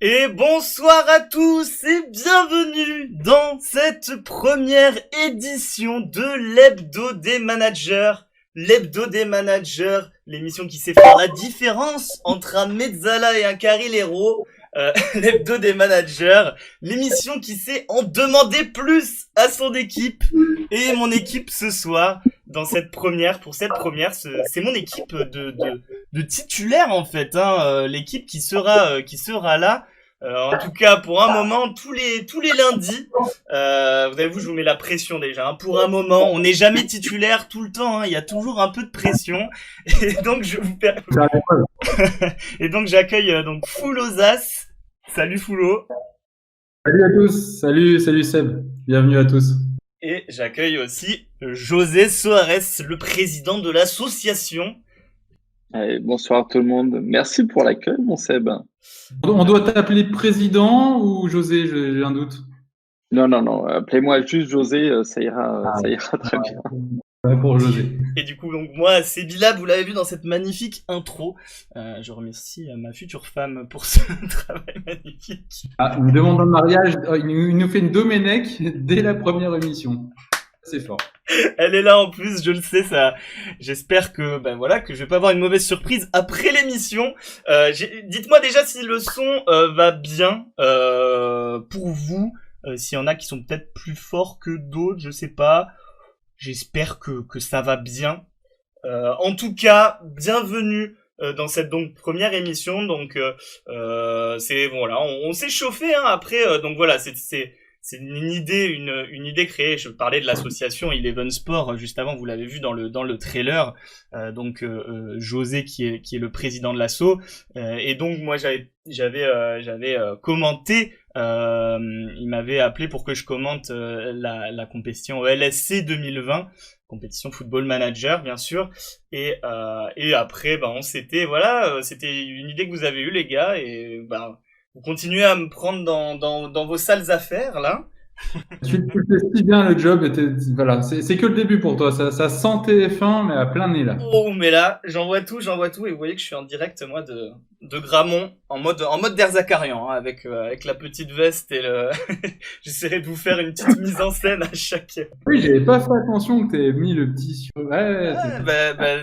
Et bonsoir à tous et bienvenue dans cette première édition de l'Hebdo des Managers. L'Hebdo des Managers, l'émission qui sait faire la différence entre un Mezzala et un Carrilero. L'Hebdo des Managers, l'émission qui sait en demander plus à son équipe. Et mon équipe ce soir, pour cette première, c'est mon équipe de titulaires en fait, l'équipe qui sera là. En tout cas, pour un moment, tous les lundis, vous avez vu, je vous mets la pression déjà. Pour un moment, on n'est jamais titulaire tout le temps. Il y a toujours un peu de pression. Et donc et donc j'accueille donc Foulosas. Salut Foulo. Salut à tous. Salut Seb. Bienvenue à tous. Et j'accueille aussi José Soares, le président de l'association. Allez, bonsoir tout le monde. Merci pour l'accueil, mon Seb. On doit t'appeler président ou José, j'ai un doute. Non. Appelez-moi juste José, ça ira très bien. Pour José. Et du coup, donc moi, c'est Bilal, vous l'avez vu dans cette magnifique intro. Je remercie ma future femme pour ce travail magnifique. Il me demande un mariage, il nous fait une Domenech dès la première émission. C'est fort. Elle est là en plus, je le sais, ça. J'espère que, que je vais pas avoir une mauvaise surprise après l'émission. Dites-moi déjà si le son va bien pour vous. S'il y en a qui sont peut-être plus forts que d'autres, je sais pas. J'espère que ça va bien. En tout cas, bienvenue dans cette donc première émission. Donc c'est voilà, on s'est chauffé après. Donc voilà, c'est une idée créée. Je parlais de l'association Eleven Sport juste avant, vous l'avez vu dans le trailer. Donc José qui est le président de l'asso, et donc moi j'avais commenté. Il m'avait appelé pour que je commente la compétition LSC 2020, compétition Football Manager bien sûr. Et après c'était une idée que vous avez eue les gars, et vous continuez à me prendre dans vos sales affaires, là. Tu fais si bien le job, voilà, c'est que le début pour toi, ça sent TF1, mais à plein nez, là. Oh, mais là, j'en vois tout, et vous voyez que je suis en direct, moi, de Gramont, en mode Derzakarian, avec la petite veste et j'essaierai de vous faire une petite mise en scène à chaque... Oui, j'avais pas fait attention que t'aies mis le petit sur...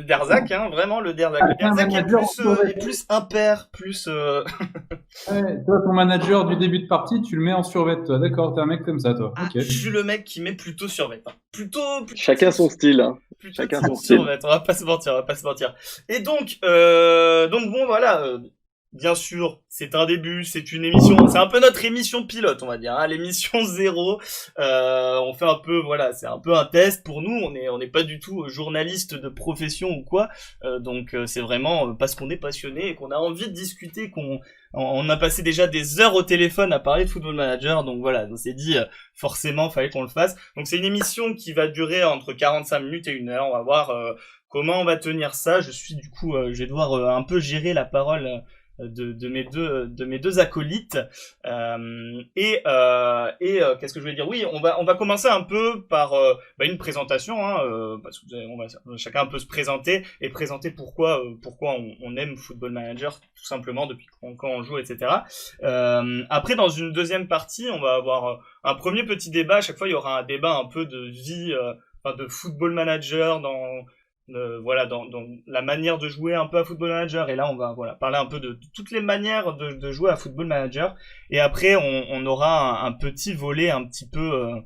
Derzak, vraiment, le Derzak. Le Derzak est plus impair, plus... Ouais, toi, ton manager du début de partie, tu le mets en survêt, toi. D'accord, t'es un mec comme ça, toi. Okay. Je suis le mec qui met plutôt survêt. Plutôt chacun son style. Chacun son style. Survêt, on va pas se mentir. Et donc bon, voilà. Bien sûr, c'est un début, c'est une émission, c'est un peu notre émission pilote, on va dire, l'émission 0. On fait un peu, voilà, c'est un peu un test pour nous. On n'est pas du tout journaliste de profession ou quoi. Donc c'est vraiment parce qu'on est passionné et qu'on a envie de discuter, on a passé déjà des heures au téléphone à parler de Football Manager. Donc voilà, on s'est dit forcément fallait qu'on le fasse. Donc c'est une émission qui va durer entre 45 minutes et 1 heure. On va voir comment on va tenir ça. Je vais devoir un peu gérer la parole de mes deux acolytes. Qu'est-ce que je voulais dire? Oui, on va commencer un peu par une présentation, parce que on va chacun un peu se présenter et présenter pourquoi on aime Football Manager, tout simplement, depuis quand on joue, etc. Après, dans une deuxième partie, on va avoir un premier petit débat. À chaque fois, il y aura un débat un peu de vie, de Football Manager dans la manière de jouer un peu à Football Manager. Et là, on va parler un peu de toutes les manières de jouer à Football Manager. Et après, on aura un petit volet un petit peu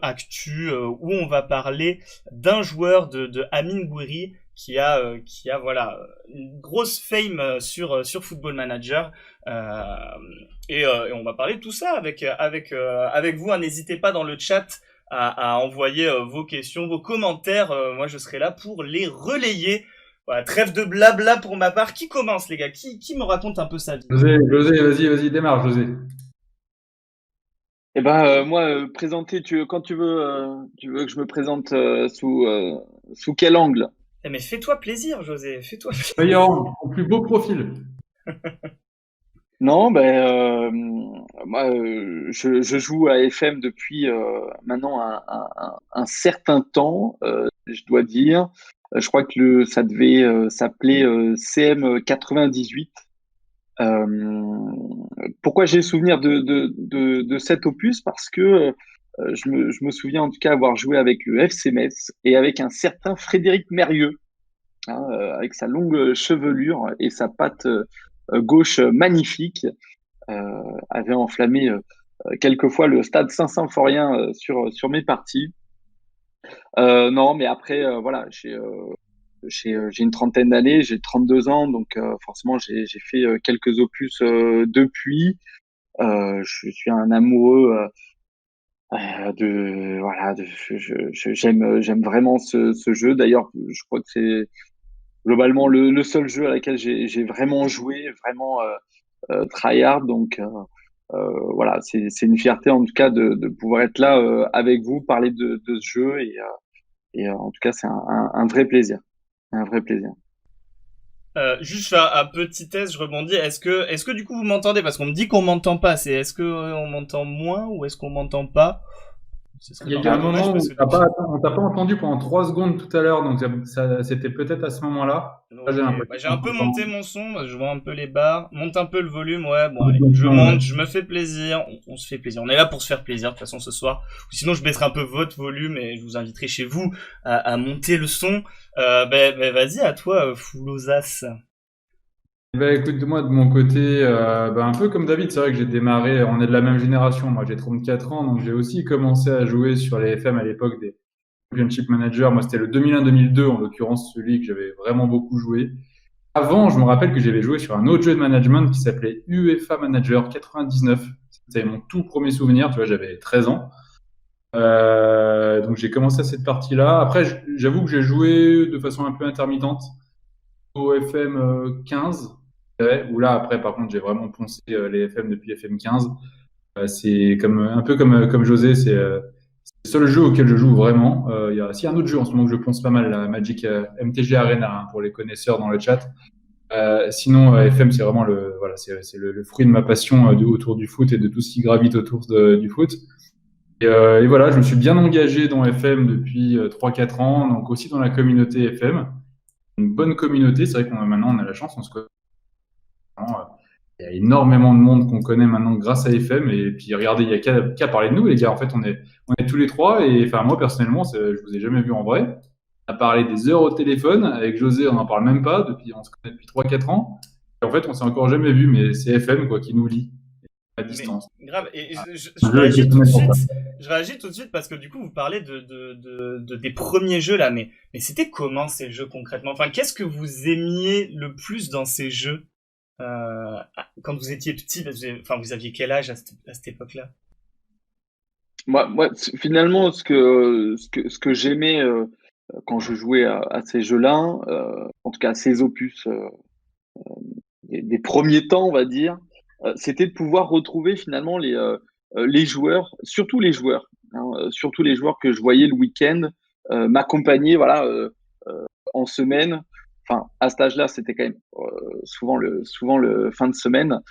actu, où on va parler d'un joueur de Amine Gouiri qui a une grosse fame sur Football Manager. Et on va parler de tout ça avec vous. N'hésitez pas dans le chat à envoyer vos questions, vos commentaires. Moi, je serai là pour les relayer. Voilà, trêve de blabla pour ma part. Qui commence, les gars? Qui me raconte un peu sa vie? José, vas-y, démarre, José. Eh ben, moi, présenter, quand tu veux que je me présente sous quel angle? Eh, mais fais-toi plaisir, José, fais-toi plaisir. Voyons, ton plus beau profil. Non, moi, je joue à FM depuis maintenant un certain temps, je dois dire. Je crois que ça devait s'appeler CM 98. Pourquoi j'ai le souvenir de cet opus? Parce que je me souviens en tout cas avoir joué avec le FC Metz et avec un certain Frédéric Mérieux, hein, avec sa longue chevelure et sa patte gauche magnifique, avait enflammé quelquefois le stade Saint-Symphorien sur mes parties. Non, mais après, voilà, j'ai une trentaine d'années, j'ai 32 ans, donc forcément j'ai fait quelques opus depuis. Je suis un amoureux j'aime vraiment ce jeu. D'ailleurs, je crois que c'est globalement le seul jeu à laquelle j'ai vraiment joué, vraiment tryhard. Donc voilà, c'est une fierté en tout cas de pouvoir être là avec vous, parler de ce jeu et en tout cas c'est un vrai plaisir, un vrai plaisir. Juste faire un petit test, je rebondis. Est-ce que du coup vous m'entendez? Parce qu'on me dit qu'on m'entend pas. Est-ce que on m'entend moins ou est-ce qu'on m'entend pas? Il y a un moment où on t'a pas entendu pendant 3 secondes tout à l'heure, donc c'était peut-être à ce moment-là. Okay. J'ai un peu monté mon son, je vois un peu les barres, monte un peu le volume, ouais, bon allez, je monte, je me fais plaisir, on se fait plaisir, on est là pour se faire plaisir de toute façon ce soir, sinon je baisserai un peu votre volume et je vous inviterai chez vous à monter le son. Vas-y, à toi, Foulosas. Écoute, moi de mon côté, un peu comme David, c'est vrai que j'ai démarré, on est de la même génération, moi j'ai 34 ans, donc j'ai aussi commencé à jouer sur les FM à l'époque des Championship Manager. Moi c'était le 2001-2002 en l'occurrence, celui que j'avais vraiment beaucoup joué. Avant, je me rappelle que j'avais joué sur un autre jeu de management qui s'appelait UEFA Manager 99. C'était mon tout premier souvenir, tu vois, j'avais 13 ans. Donc j'ai commencé à cette partie-là. Après, j'avoue que j'ai joué de façon un peu intermittente au FM 15. Où là, après, par contre, j'ai vraiment poncé les FM depuis FM 15. C'est un peu comme José, c'est le seul jeu auquel je joue vraiment. Il y a aussi un autre jeu en ce moment que je ponce pas mal, la Magic MTG Arena, hein, pour les connaisseurs dans le chat. Sinon, FM, c'est vraiment c'est le fruit de ma passion autour du foot et de tout ce qui gravite autour du foot. Et voilà, je me suis bien engagé dans FM depuis 3-4 ans, donc aussi dans la communauté FM. Une bonne communauté, c'est vrai maintenant on a la chance, on se connaît. Il y a énormément de monde qu'on connaît maintenant grâce à FM. Et puis regardez, il n'y a qu'à parler de nous, les gars. En fait, on est tous les trois. Et enfin, moi, personnellement, je vous ai jamais vu en vrai. On a parlé des heures au téléphone. Avec José, on n'en parle même pas. On se connaît depuis 3-4 ans. Et en fait, on s'est encore jamais vu. Mais c'est FM quoi, qui nous lie à distance. Mais, grave. Et je réagis tout de suite. Je réagis tout de suite parce que du coup, vous parlez des premiers jeux là. Mais c'était comment ces jeux concrètement? Enfin, qu'est-ce que vous aimiez le plus dans ces jeux? Quand vous étiez petit, vous aviez quel âge à cette époque-là? Moi, finalement, ce que j'aimais quand je jouais à ces jeux-là, en tout cas à ces opus des premiers temps, on va dire, c'était de pouvoir retrouver finalement les joueurs, surtout les joueurs, hein, surtout les joueurs que je voyais le week-end m'accompagner, voilà, en semaine. Enfin, à cet âge-là, c'était quand même souvent le fin de semaine.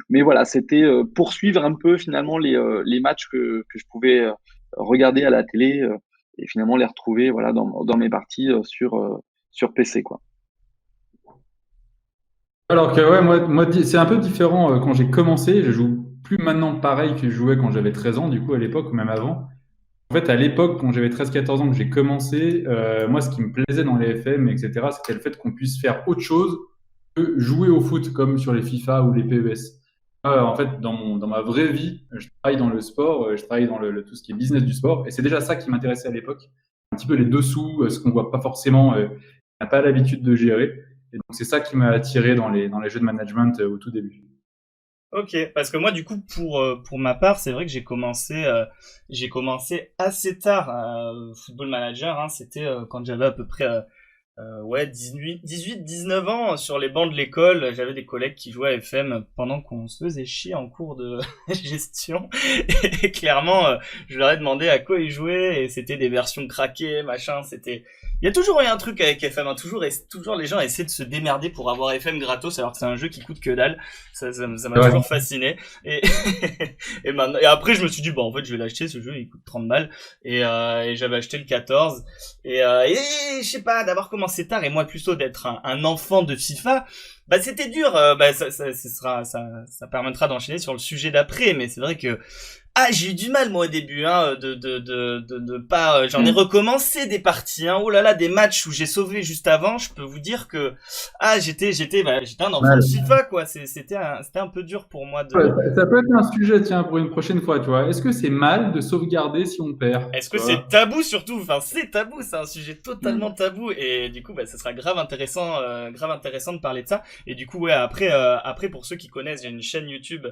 Mais voilà, c'était poursuivre un peu finalement les matchs que je pouvais regarder à la télé et finalement les retrouver voilà dans mes parties sur PC quoi. Alors que ouais, moi c'est un peu différent quand j'ai commencé. Je joue plus maintenant pareil que je jouais quand j'avais 13 ans, du coup à l'époque ou même avant. En fait, à l'époque, quand j'avais 13-14 ans que j'ai commencé, moi, ce qui me plaisait dans les FM, etc., c'était le fait qu'on puisse faire autre chose que jouer au foot, comme sur les FIFA ou les PES. En fait, dans ma vraie vie, je travaille dans le sport, je travaille dans tout ce qui est business du sport, et c'est déjà ça qui m'intéressait à l'époque. Un petit peu les dessous, ce qu'on voit pas forcément, on n'a pas l'habitude de gérer. Et donc, c'est ça qui m'a attiré dans les jeux de management au tout début. Ok, parce que moi du coup pour ma part c'est vrai que j'ai commencé assez tard Football Manager, hein, c'était quand j'avais à peu près ouais, 19 ans sur les bancs de l'école. J'avais des collègues qui jouaient à FM pendant qu'on se faisait chier en cours de gestion. Et clairement, je leur ai demandé à quoi ils jouaient et c'était des versions craquées, machin. Il y a toujours eu un truc avec FM, hein, toujours les gens essaient de se démerder pour avoir FM gratos alors que c'est un jeu qui coûte que dalle. Ça m'a toujours fasciné. Et, et après, je me suis dit, bon, en fait, je vais l'acheter, ce jeu, il coûte 30 balles. Et j'avais acheté le 14. Et je sais pas, d'avoir commencé tard et moi plutôt d'être un enfant de FIFA, bah c'était dur. Ça permettra d'enchaîner sur le sujet d'après, mais c'est vrai que j'ai eu du mal moi au début, hein, de pas. J'en ai recommencé des parties, hein. Oh là là, des matchs où j'ai sauvé juste avant. Je peux vous dire que j'étais un enfant de FIFA quoi. C'était un peu dur pour moi de. Ouais, ça peut être un sujet, tiens, pour une prochaine fois, tu vois. Est-ce que c'est mal de sauvegarder si on perd? Est-ce que c'est tabou surtout? Enfin, c'est tabou, c'est un sujet totalement tabou et du coup, bah, ça sera grave intéressant de parler de ça. Et du coup, ouais, après pour ceux qui connaissent, j'ai une chaîne YouTube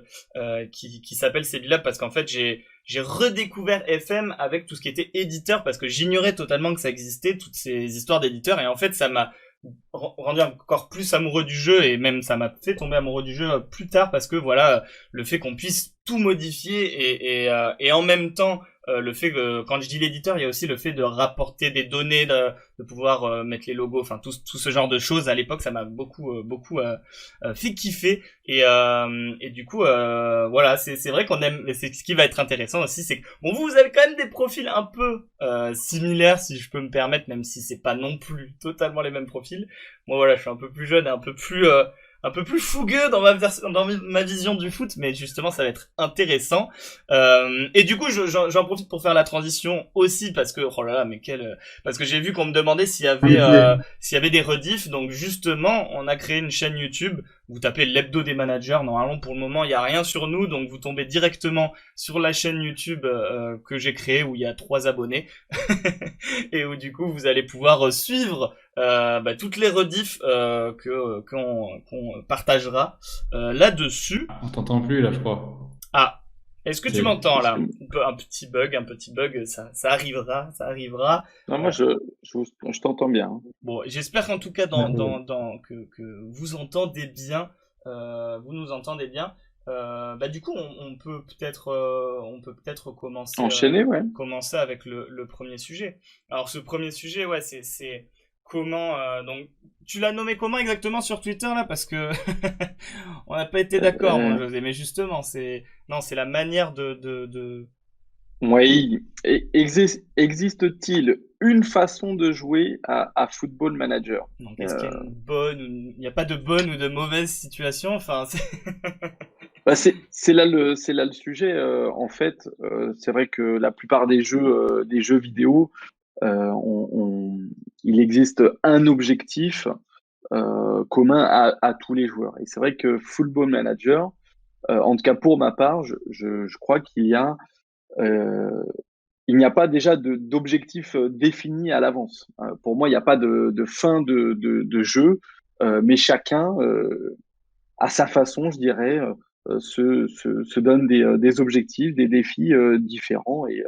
qui s'appelle Sebilab parce qu'en fait, j'ai redécouvert FM avec tout ce qui était éditeur parce que j'ignorais totalement que ça existait, toutes ces histoires d'éditeurs et en fait, ça m'a rendu encore plus amoureux du jeu et même ça m'a fait tomber amoureux du jeu plus tard parce que voilà, le fait qu'on puisse tout modifier et en même temps le fait que quand je dis l'éditeur, il y a aussi le fait de rapporter des données, de pouvoir mettre les logos, enfin tout ce genre de choses. À l'époque, ça m'a beaucoup fait kiffer et du coup voilà, c'est vrai qu'on aime. C'est ce qui va être intéressant aussi, c'est que bon, vous avez quand même des profils un peu similaires, si je peux me permettre, même si c'est pas non plus totalement les mêmes profils. Moi voilà, je suis un peu plus jeune et un peu plus fougueux dans ma vision du foot, mais justement ça va être intéressant. Et du coup j'en profite pour faire la transition aussi parce que oh là là mais parce que j'ai vu qu'on me demandait s'il y avait des rediffs, donc justement on a créé une chaîne YouTube. Vous tapez l'hebdo des managers, normalement pour le moment il y a rien sur nous, donc vous tombez directement sur la chaîne YouTube que j'ai créée où il y a 3 abonnés et où du coup vous allez pouvoir suivre toutes les rediffs qu'on partagera là-dessus. On t'entend plus là, je crois. Ah, est-ce que tu m'entends là? Un petit bug, ça arrivera. Non, moi je t'entends bien. Bon, j'espère qu'en tout cas que vous entendez bien, vous nous entendez bien. Du coup, on peut peut-être commencer. Enchaîner, ouais. Commencer avec le premier sujet. Alors ce premier sujet, ouais, c'est comment donc tu l'as nommé comment exactement sur Twitter là parce que on n'a pas été d'accord, moi, José, mais justement c'est la manière de... Oui, existe-t-il une façon de jouer à Football Manager? Donc est-ce qu'il y a une bonne il n'y a pas de bonne ou de mauvaise situation, enfin c'est là le sujet en fait. C'est vrai que la plupart des jeux vidéo, il existe un objectif commun à tous les joueurs. Et c'est vrai que Football Manager, en tout cas pour ma part, je crois qu'il n'y a pas déjà d'objectif défini à l'avance. Pour moi, il n'y a pas de fin de jeu, mais chacun, à sa façon, je dirais, se donne des objectifs, des défis différents et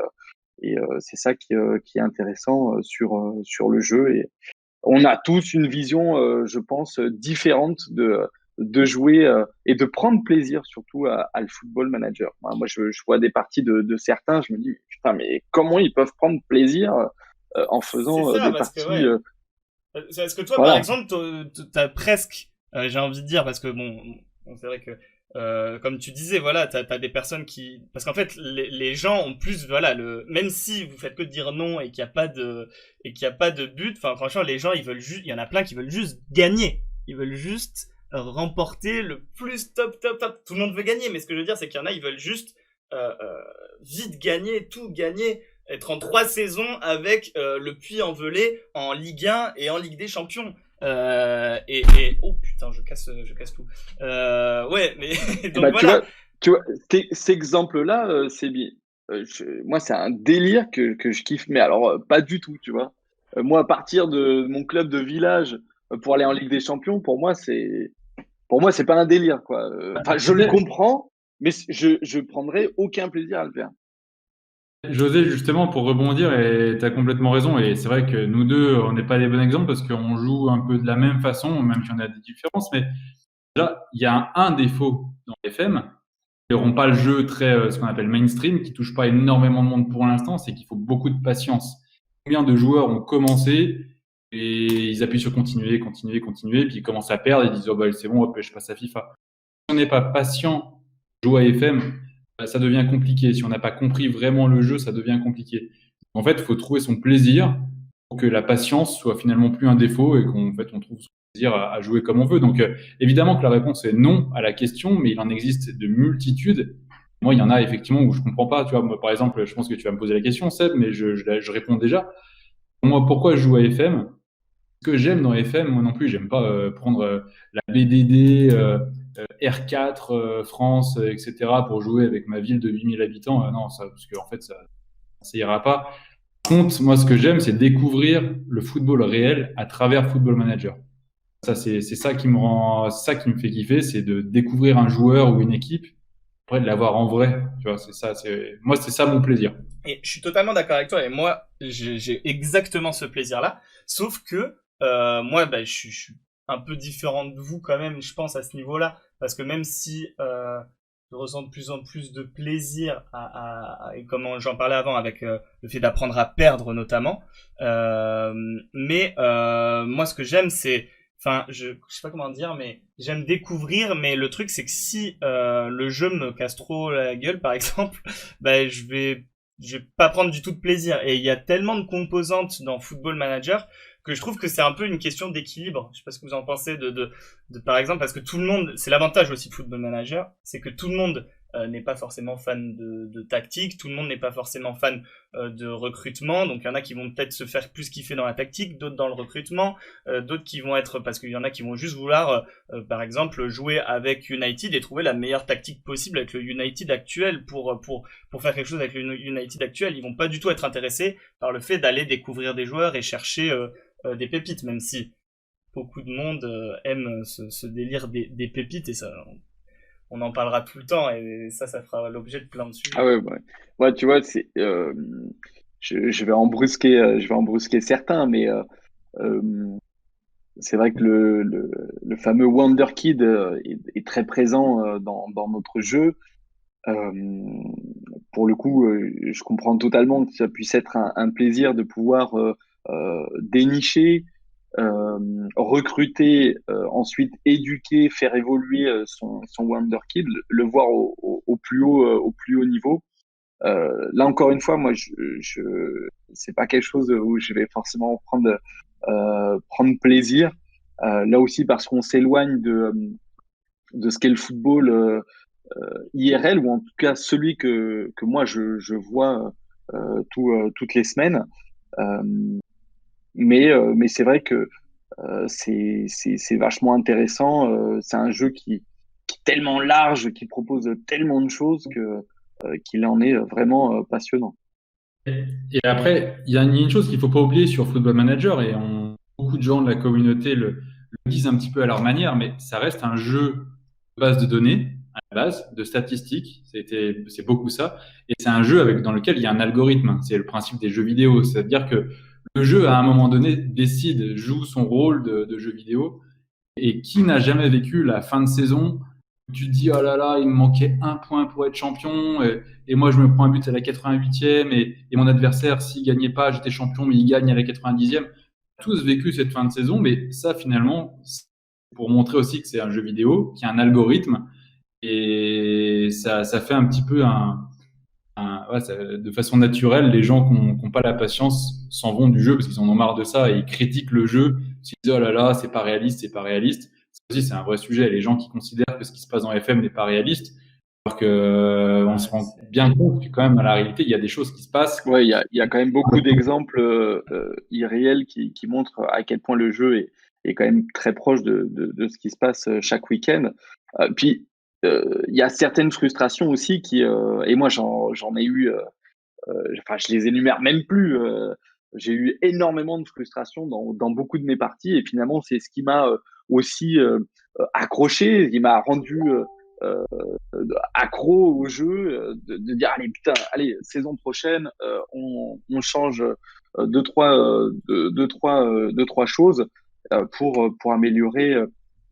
c'est ça qui est intéressant sur le jeu. Et on a tous une vision, je pense, différente de jouer et de prendre plaisir surtout à le Football Manager. Moi, je vois des parties de certains, je me dis putain, mais comment ils peuvent prendre plaisir en faisant des parties. Est-ce que toi, voilà. Par exemple, t'as presque, j'ai envie de dire, parce que bon, c'est vrai que comme tu disais, voilà, t'as des personnes qui, parce qu'en fait, les gens ont plus, voilà, même si vous faites que dire non et qu'il n'y a pas de but, enfin, franchement, les gens, il y en a plein qui veulent juste gagner. Ils veulent juste remporter le plus top. Tout le monde veut gagner, mais ce que je veux dire, c'est qu'il y en a, ils veulent juste vite gagner, tout gagner, être en 3 saisons avec le Puy-en-Velay en Ligue 1 et en Ligue des Champions. Oh putain, je casse tout. Ouais, mais donc voilà. Tu vois, ces exemples-là, c'est bien. Moi, c'est un délire que je kiffe, mais alors pas du tout, tu vois. Moi, à partir de mon club de village pour aller en Ligue des Champions, pour moi, c'est pas un délire, quoi. Enfin, je le comprends, mais je prendrais aucun plaisir à le faire. José, justement, pour rebondir, et tu as complètement raison, et c'est vrai que nous deux, on n'est pas des bons exemples parce qu'on joue un peu de la même façon, même si on a des différences, mais déjà, il y a un défaut dans FM, ils n'auront pas le jeu très, ce qu'on appelle mainstream, qui touche pas énormément de monde pour l'instant, c'est qu'il faut beaucoup de patience. Combien de joueurs ont commencé et ils appuient sur continuer, continuer, continuer, puis ils commencent à perdre et ils disent, oh bah, c'est bon, hop, je passe à FIFA. Si on n'est pas patient, jouer à FM, ça devient compliqué. Si on n'a pas compris vraiment le jeu, ça devient compliqué. En fait, il faut trouver son plaisir pour que la patience soit finalement plus un défaut et qu'en fait, on trouve son plaisir à jouer comme on veut. Donc, évidemment que la réponse est non à la question, mais il en existe de multitudes. Moi, il y en a effectivement où je comprends pas. Tu vois, moi, par exemple, je pense que tu vas me poser la question, Seb, mais je réponds déjà. Moi, pourquoi je joue à FM? Ce que j'aime dans FM, moi non plus, j'aime pas prendre la BDD, R4, France, etc. pour jouer avec ma ville de 8000 habitants. Non, ça, parce qu'en fait, ça ira pas. Par contre, moi, ce que j'aime, c'est découvrir le football réel à travers Football Manager. Ça, c'est ça qui me rend, ça qui me fait kiffer, c'est de découvrir un joueur ou une équipe, après de l'avoir en vrai. Tu vois, c'est ça, moi, c'est ça mon plaisir. Et je suis totalement d'accord avec toi. Et moi, j'ai exactement ce plaisir-là. Sauf que moi, bah, je suis un peu différent de vous quand même, je pense, à ce niveau-là. Parce que même si je ressens de plus en plus de plaisir et comme j'en parlais avant, avec le fait d'apprendre à perdre notamment. Mais moi, ce que j'aime, c'est... Enfin, je sais pas comment dire, mais j'aime découvrir. Mais le truc, c'est que si le jeu me casse trop la gueule, par exemple, bah, je vais pas prendre du tout de plaisir. Et il y a tellement de composantes dans Football Manager que je trouve que c'est un peu une question d'équilibre. Je sais pas ce que vous en pensez par exemple, parce que tout le monde, c'est l'avantage aussi de Football Manager, c'est que tout le monde n'est pas forcément fan de tactique, tout le monde n'est pas forcément fan de recrutement, donc il y en a qui vont peut-être se faire plus kiffer dans la tactique, d'autres dans le recrutement, d'autres qui vont être, parce qu'il y en a qui vont juste vouloir, par exemple, jouer avec United et trouver la meilleure tactique possible avec le United actuel pour faire quelque chose avec le United actuel. Ils vont pas du tout être intéressés par le fait d'aller découvrir des joueurs et chercher des pépites, même si beaucoup de monde aime ce délire des pépites, et ça, on en parlera tout le temps, et ça fera l'objet de plein de Ah sujets. ouais, ouais. Ouais, tu vois, je vais en brusquer certains, mais euh, c'est vrai que le fameux Wonder Kid est très présent dans notre jeu. Euh, pour le coup, je comprends totalement que ça puisse être un plaisir de pouvoir dénicher, recruter, ensuite éduquer, faire évoluer son Wonder Kid, le voir au plus haut niveau. Là encore une fois, moi, je c'est pas quelque chose où je vais forcément prendre plaisir. Là aussi, parce qu'on s'éloigne de ce qu'est le football IRL, ou en tout cas celui que moi je vois toutes les semaines. Euh, mais c'est vrai que c'est vachement intéressant. C'est un jeu qui est tellement large, qui propose tellement de choses qu'il en est vraiment passionnant. Et après, il y a une chose qu'il faut pas oublier sur Football Manager, et beaucoup de gens de la communauté le disent un petit peu à leur manière, mais ça reste un jeu de base de données, à la base, de statistiques, c'est beaucoup ça, et c'est un jeu dans lequel il y a un algorithme, c'est le principe des jeux vidéo, c'est-à-dire que le jeu, à un moment donné, joue son rôle de jeu vidéo, et qui n'a jamais vécu la fin de saison où tu te dis, oh là là, il me manquait un point pour être champion, et moi je me prends un but à la 88e, et mon adversaire, s'il gagnait pas, j'étais champion, mais il gagne à la 90e. Tous vécu cette fin de saison, mais ça finalement, c'est pour montrer aussi que c'est un jeu vidéo, qui a un algorithme, et ça fait un petit peu ouais, de façon naturelle, les gens qui n'ont pas la patience s'en vont du jeu parce qu'ils en ont marre de ça et ils critiquent le jeu. Ils disent, oh là là, c'est pas réaliste, c'est pas réaliste. Ça aussi, c'est un vrai sujet. Les gens qui considèrent que ce qui se passe dans FM n'est pas réaliste, alors que on se Ouais, rend bien compte que quand même, dans la réalité, il y a des choses qui se passent. Ouais, il y a quand même beaucoup d'exemples irréels qui montrent à quel point le jeu est quand même très proche de ce qui se passe chaque week-end. Puis, il y a certaines frustrations aussi et moi j'en ai eu, enfin je les énumère même plus. J'ai eu énormément de frustrations dans beaucoup de mes parties, et finalement c'est ce qui m'a aussi accroché, qui m'a rendu accro au jeu, de dire allez putain, allez saison prochaine, on change deux trois choses pour améliorer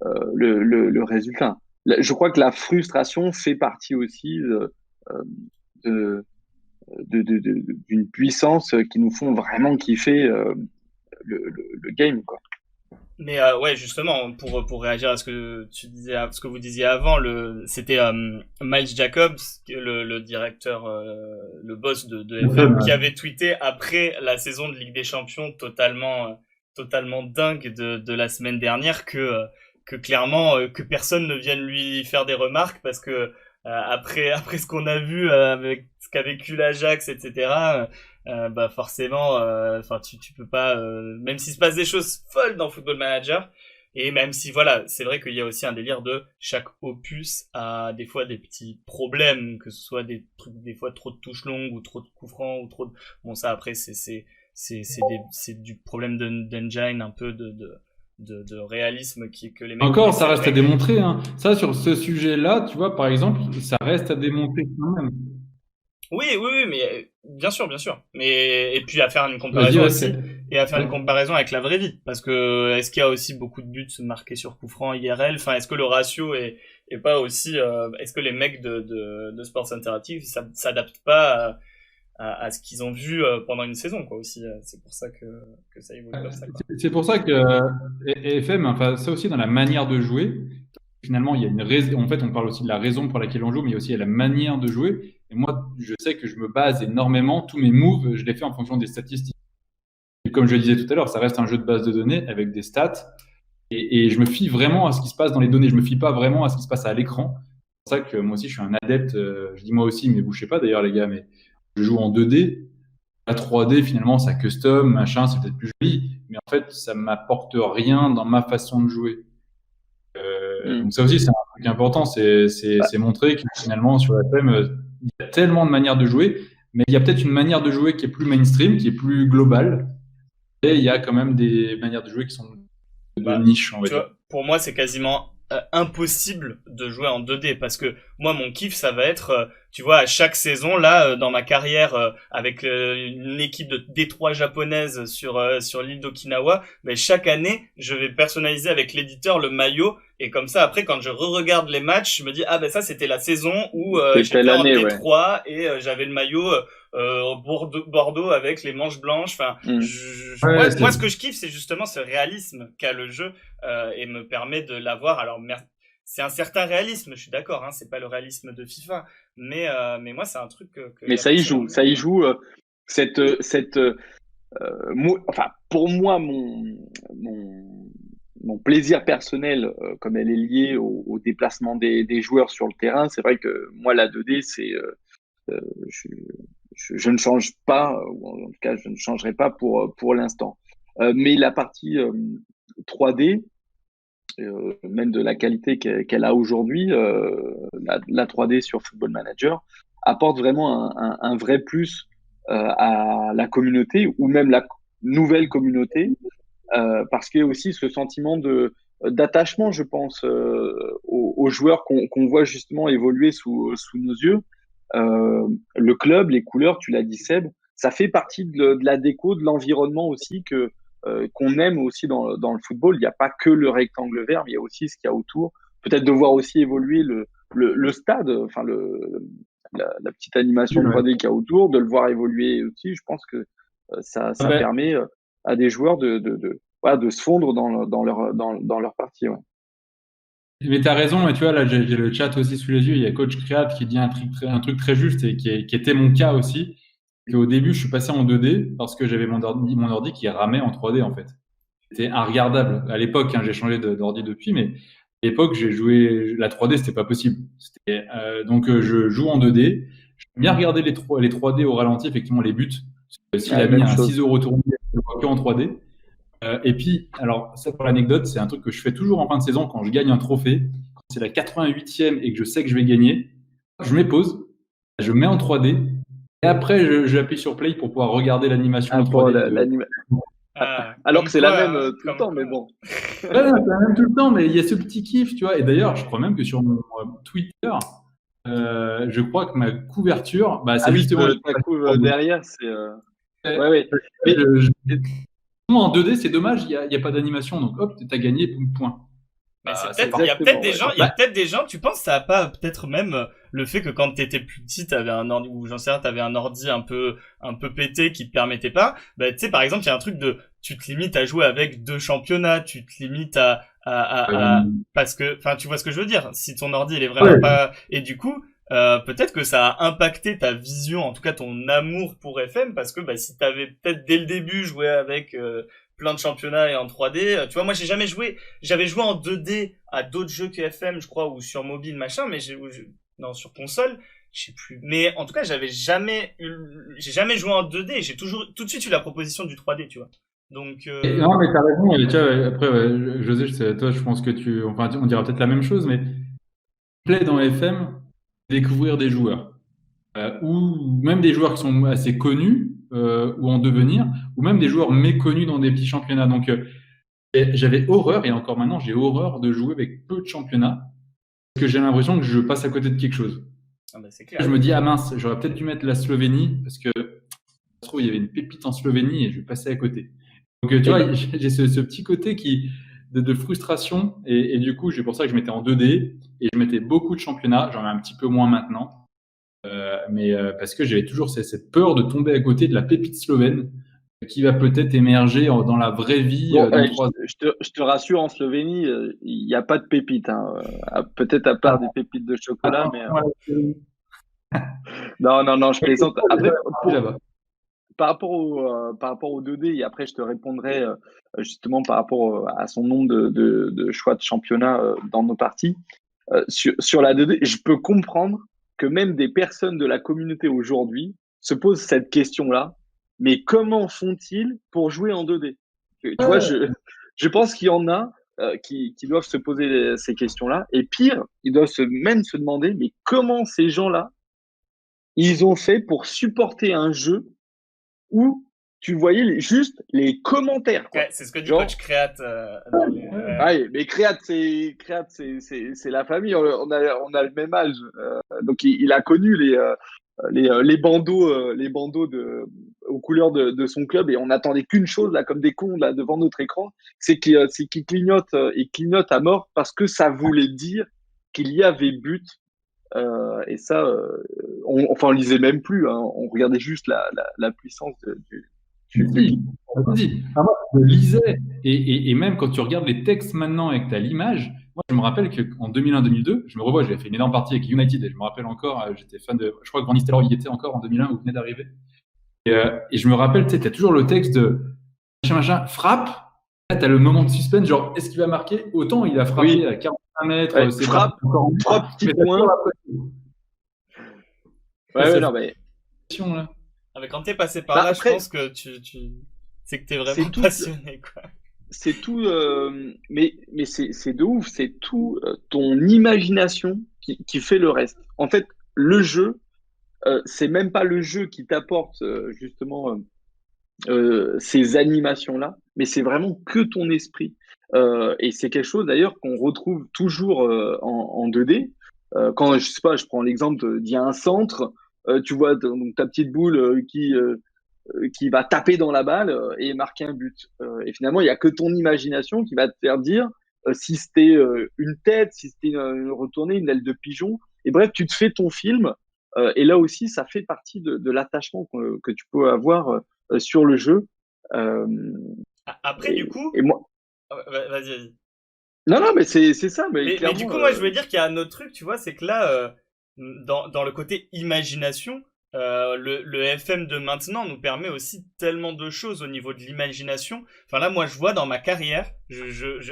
le résultat. Je crois que la frustration fait partie aussi de, d'une puissance qui nous font vraiment kiffer le game, quoi. Mais ouais, justement, pour réagir à ce que tu disais, à ce que vous disiez avant, c'était Miles Jacobs, le directeur, le boss de FM, qui avait tweeté après la saison de Ligue des Champions totalement dingue de la semaine dernière que clairement que personne ne vienne lui faire des remarques parce que après ce qu'on a vu avec ce qu'a vécu l'Ajax, etc. Bah forcément, enfin tu peux pas, même s'il se passe des choses folles dans Football Manager, et même si voilà, c'est vrai qu'il y a aussi un délire de chaque opus a des fois des petits problèmes, que ce soit des trucs des fois trop de touches longues ou trop de coups francs ou trop de... Bon ça après c'est du problème d'engine, un peu de réalisme que les mecs... Encore, ça reste à démontrer. Hein. Ça, sur ce sujet-là, tu vois, par exemple, ça reste à démontrer quand même. Oui, mais bien sûr. Mais et puis à faire une comparaison aussi, et à faire une comparaison avec la vraie vie, parce que est-ce qu'il y a aussi beaucoup de buts marqués sur coup franc IRL? Enfin, est-ce que le ratio est pas aussi, est-ce que les mecs de Sports Interactive s'adaptent pas à ce qu'ils ont vu pendant une saison, quoi, aussi. C'est pour ça que ça évolue comme ça, quoi. C'est pour ça que FM, enfin, ça aussi dans la manière de jouer. Finalement, il y a une raison. En fait, on parle aussi de la raison pour laquelle on joue, mais aussi de la manière de jouer. Et moi, je sais que je me base énormément. Tous mes moves, je les fais en fonction des statistiques. Et comme je le disais tout à l'heure, ça reste un jeu de base de données avec des stats. Et je me fie vraiment à ce qui se passe dans les données. Je me fie pas vraiment à ce qui se passe à l'écran. C'est pour ça que moi aussi, je suis un adepte. Je dis moi aussi, mais vous, je sais pas d'ailleurs, les gars, mais je joue en 2D. La 3D, finalement, ça custom, machin, c'est peut-être plus joli. Mais en fait, ça m'apporte rien dans ma façon de jouer. Donc ça aussi, c'est un truc important, c'est montrer que finalement, sur la FM, il y a tellement de manières de jouer, mais il y a peut-être une manière de jouer qui est plus mainstream, qui est plus globale, et il y a quand même des manières de jouer qui sont de niche, on va dire. Pour moi, c'est quasiment impossible de jouer en 2D, parce que moi, mon kiff, ça va être, tu vois, à chaque saison, là, dans ma carrière, avec une équipe de D3 japonaise sur l'île d'Okinawa, mais chaque année, je vais personnaliser avec l'éditeur le maillot, et comme ça, après, quand je re-regarde les matchs, je me dis, ah ben ça, c'était la saison où j'étais en D3, et j'avais le maillot Bordeaux avec les manches blanches. Enfin, moi, ce que je kiffe, c'est justement ce réalisme qu'a le jeu, et me permet de l'avoir. Alors, c'est un certain réalisme, je suis d'accord, hein, c'est pas le réalisme de FIFA, mais moi, c'est un truc que mais ça y joue, enfin, pour moi, mon plaisir personnel, comme elle est liée au déplacement des joueurs sur le terrain, c'est vrai que moi, la 2D, c'est, je ne change pas, ou en tout cas, je ne changerai pas pour l'instant. Mais la partie 3D, même de la qualité qu'elle a aujourd'hui, la 3D sur Football Manager apporte vraiment un vrai plus à la communauté, ou même la nouvelle communauté, parce qu'il y a aussi ce sentiment d'attachement, je pense, aux joueurs qu'on voit justement évoluer sous nos yeux. Le club, les couleurs, tu l'as dit Seb, ça fait partie de la déco, de l'environnement aussi qu'on aime aussi dans le football. Il n'y a pas que le rectangle vert, mais il y a aussi ce qu'il y a autour. Peut-être de voir aussi évoluer le stade, enfin la petite animation 3D qu'il y a autour, de le voir évoluer aussi. Je pense que ça permet à des joueurs de se fondre dans leur partie. Ouais. Mais tu as raison, et tu vois, là j'ai le chat aussi sous les yeux, il y a Coach Creat qui dit un truc très juste, et qui était mon cas aussi. Au début, je suis passé en 2D parce que j'avais mon ordi qui ramait en 3D, en fait. C'était regardable. À l'époque, hein, j'ai changé d'ordi depuis, mais à l'époque, j'ai joué la 3D, c'était pas possible. Donc, je joue en 2D. J'aime bien regarder les 3D au ralenti, effectivement, les buts. S'il a mis un ciseau retourné, je vois que en 3D. Et puis, alors, ça pour l'anecdote, c'est un truc que je fais toujours en fin de saison quand je gagne un trophée. Quand c'est la 88e et que je sais que je vais gagner, je mets pause, je mets en 3D. Et après, j'appuie sur play pour pouvoir regarder l'animation en 3D. Alors que c'est la même tout le temps, mais bon. C'est la même tout le temps, mais il y a ce petit kiff, tu vois. Et d'ailleurs, je crois même que sur mon Twitter, Je crois que ma couverture, bah, Ah c'est oui, justement. ta couve derrière, c'est. Ouais, ouais. Mais En 2D, c'est dommage, il y a pas d'animation, donc hop, t'as gagné, point. Mais c'est C'est peut-être, il y a peut-être exactement, des ouais. gens, il y a peut-être des gens, tu penses, ça a pas peut-être même le fait que quand t'étais plus petit, t'avais un ordi, ou j'en sais rien, t'avais un ordi un peu pété qui te permettait pas, bah, tu sais, par exemple, il y a un truc de, tu te limites à jouer avec 2 championnats, tu te limites parce que, enfin, tu vois ce que je veux dire, si ton ordi, il est vraiment Ouais. pas, et du coup, peut-être que ça a impacté ta vision, en tout cas ton amour pour FM, parce que, bah, si t'avais peut-être dès le début joué avec, plein de championnats et en 3D, tu vois, moi j'ai jamais joué, j'avais joué en 2D à d'autres jeux que FM, je crois, ou sur mobile, machin, mais non, sur console, je sais plus. Mais en tout cas, j'ai jamais joué en 2D, j'ai toujours, tout de suite eu la proposition du 3D, tu vois. Donc, Non, mais t'as raison. Et tu vois, après, ouais, José, toi, je pense que enfin, on dira peut-être la même chose, mais plaît dans FM, découvrir des joueurs, ou même des joueurs qui sont assez connus, ou en devenir, ou même des joueurs méconnus dans des petits championnats. Donc, et j'avais horreur, et encore maintenant, j'ai horreur de jouer avec peu de championnats, parce que j'ai l'impression que je passe à côté de quelque chose. ah bah, c'est Je clair. me dis, ah mince, j'aurais peut-être dû mettre la Slovénie, parce que ça se trouve, il y avait une pépite en Slovénie, et je vais passer à côté. Donc, tu Et vois, ben, j'ai ce petit côté de frustration, et du coup, c'est pour ça que je mettais en 2D, et je mettais beaucoup de championnats, j'en ai un petit peu moins maintenant, mais parce que j'avais toujours cette peur de tomber à côté de la pépite slovène, qui va peut-être émerger dans la vraie vie bon, dans 3 ans. je te rassure, en Slovénie, il n'y a pas de pépites, hein. Peut-être à part des pépites de chocolat, mais Attention à la Slovénie. non, non, non, je plaisante. Après, Là-bas. par rapport au 2D, et après je te répondrai justement par rapport à son nombre de choix de championnat dans nos parties. Sur la 2D, je peux comprendre que même des personnes de la communauté aujourd'hui se posent cette question-là. Mais comment font-ils pour jouer en 2D? Tu vois, Ouais. je pense qu'il y en a qui doivent se poser ces questions-là. Et pire, ils doivent même se demander, mais comment ces gens-là, ils ont fait pour supporter un jeu où tu voyais juste les commentaires, quoi. Ouais, c'est ce que dit Genre, Coach Create dans les. ouais, mais Créate, c'est la famille. On a le même âge. Donc, il a connu les bandeaux aux couleurs de son club, et on n'attendait qu'une chose, là, comme des cons, là, devant notre écran, c'est qu'il clignote, et clignote à mort, parce que ça voulait dire qu'il y avait but. Et ça, on lisait même plus, hein, on regardait juste la puissance du Si, si. Ah, moi, je lisais, et même quand tu regardes les textes maintenant et que tu as l'image, moi je me rappelle qu'en 2001-2002, je me revois, j'avais fait une énorme partie avec United, et je me rappelle encore, j'étais fan je crois que Van Nistelrooy y était encore en 2001, où il venait d'arriver. Et je me rappelle, tu sais, as toujours le texte de machin, frappe, là tu as le moment de suspense, genre est-ce qu'il va marquer? Autant il a frappé Oui, à 45 mètres, ouais, c'est frappe, parti encore mieux, petit mais t'as toujours point. la Ouais, ouais, non, mais pression là. Ah, mais quand t'es passé par bah, là, je après, pense que c'est que t'es vraiment c'est tout, passionné, quoi. c'est tout, mais c'est de ouf, c'est tout ton imagination qui fait le reste. En fait, le jeu, c'est même pas le jeu qui t'apporte justement ces animations-là, mais c'est vraiment que ton esprit. Et c'est quelque chose d'ailleurs qu'on retrouve toujours en 2D. Quand, je sais pas, je prends l'exemple d'il y a un centre, tu vois donc ta petite boule qui va taper dans la balle et marquer un but. Et finalement, il n'y a que ton imagination qui va te faire dire si c'était une tête, si c'était une retournée, une aile de pigeon. Et bref, tu te fais ton film. Et là aussi, ça fait partie de l'attachement que tu peux avoir sur le jeu. Euh, Après, du et, coup, et moi, vas-y, vas-y. non, non, mais c'est ça, mais Mais du clairement. coup, moi, je voulais dire qu'il y a un autre truc, tu vois, c'est que là, dans le côté imagination, le FM de maintenant nous permet aussi tellement de choses au niveau de l'imagination. Enfin là, moi, je vois dans ma carrière,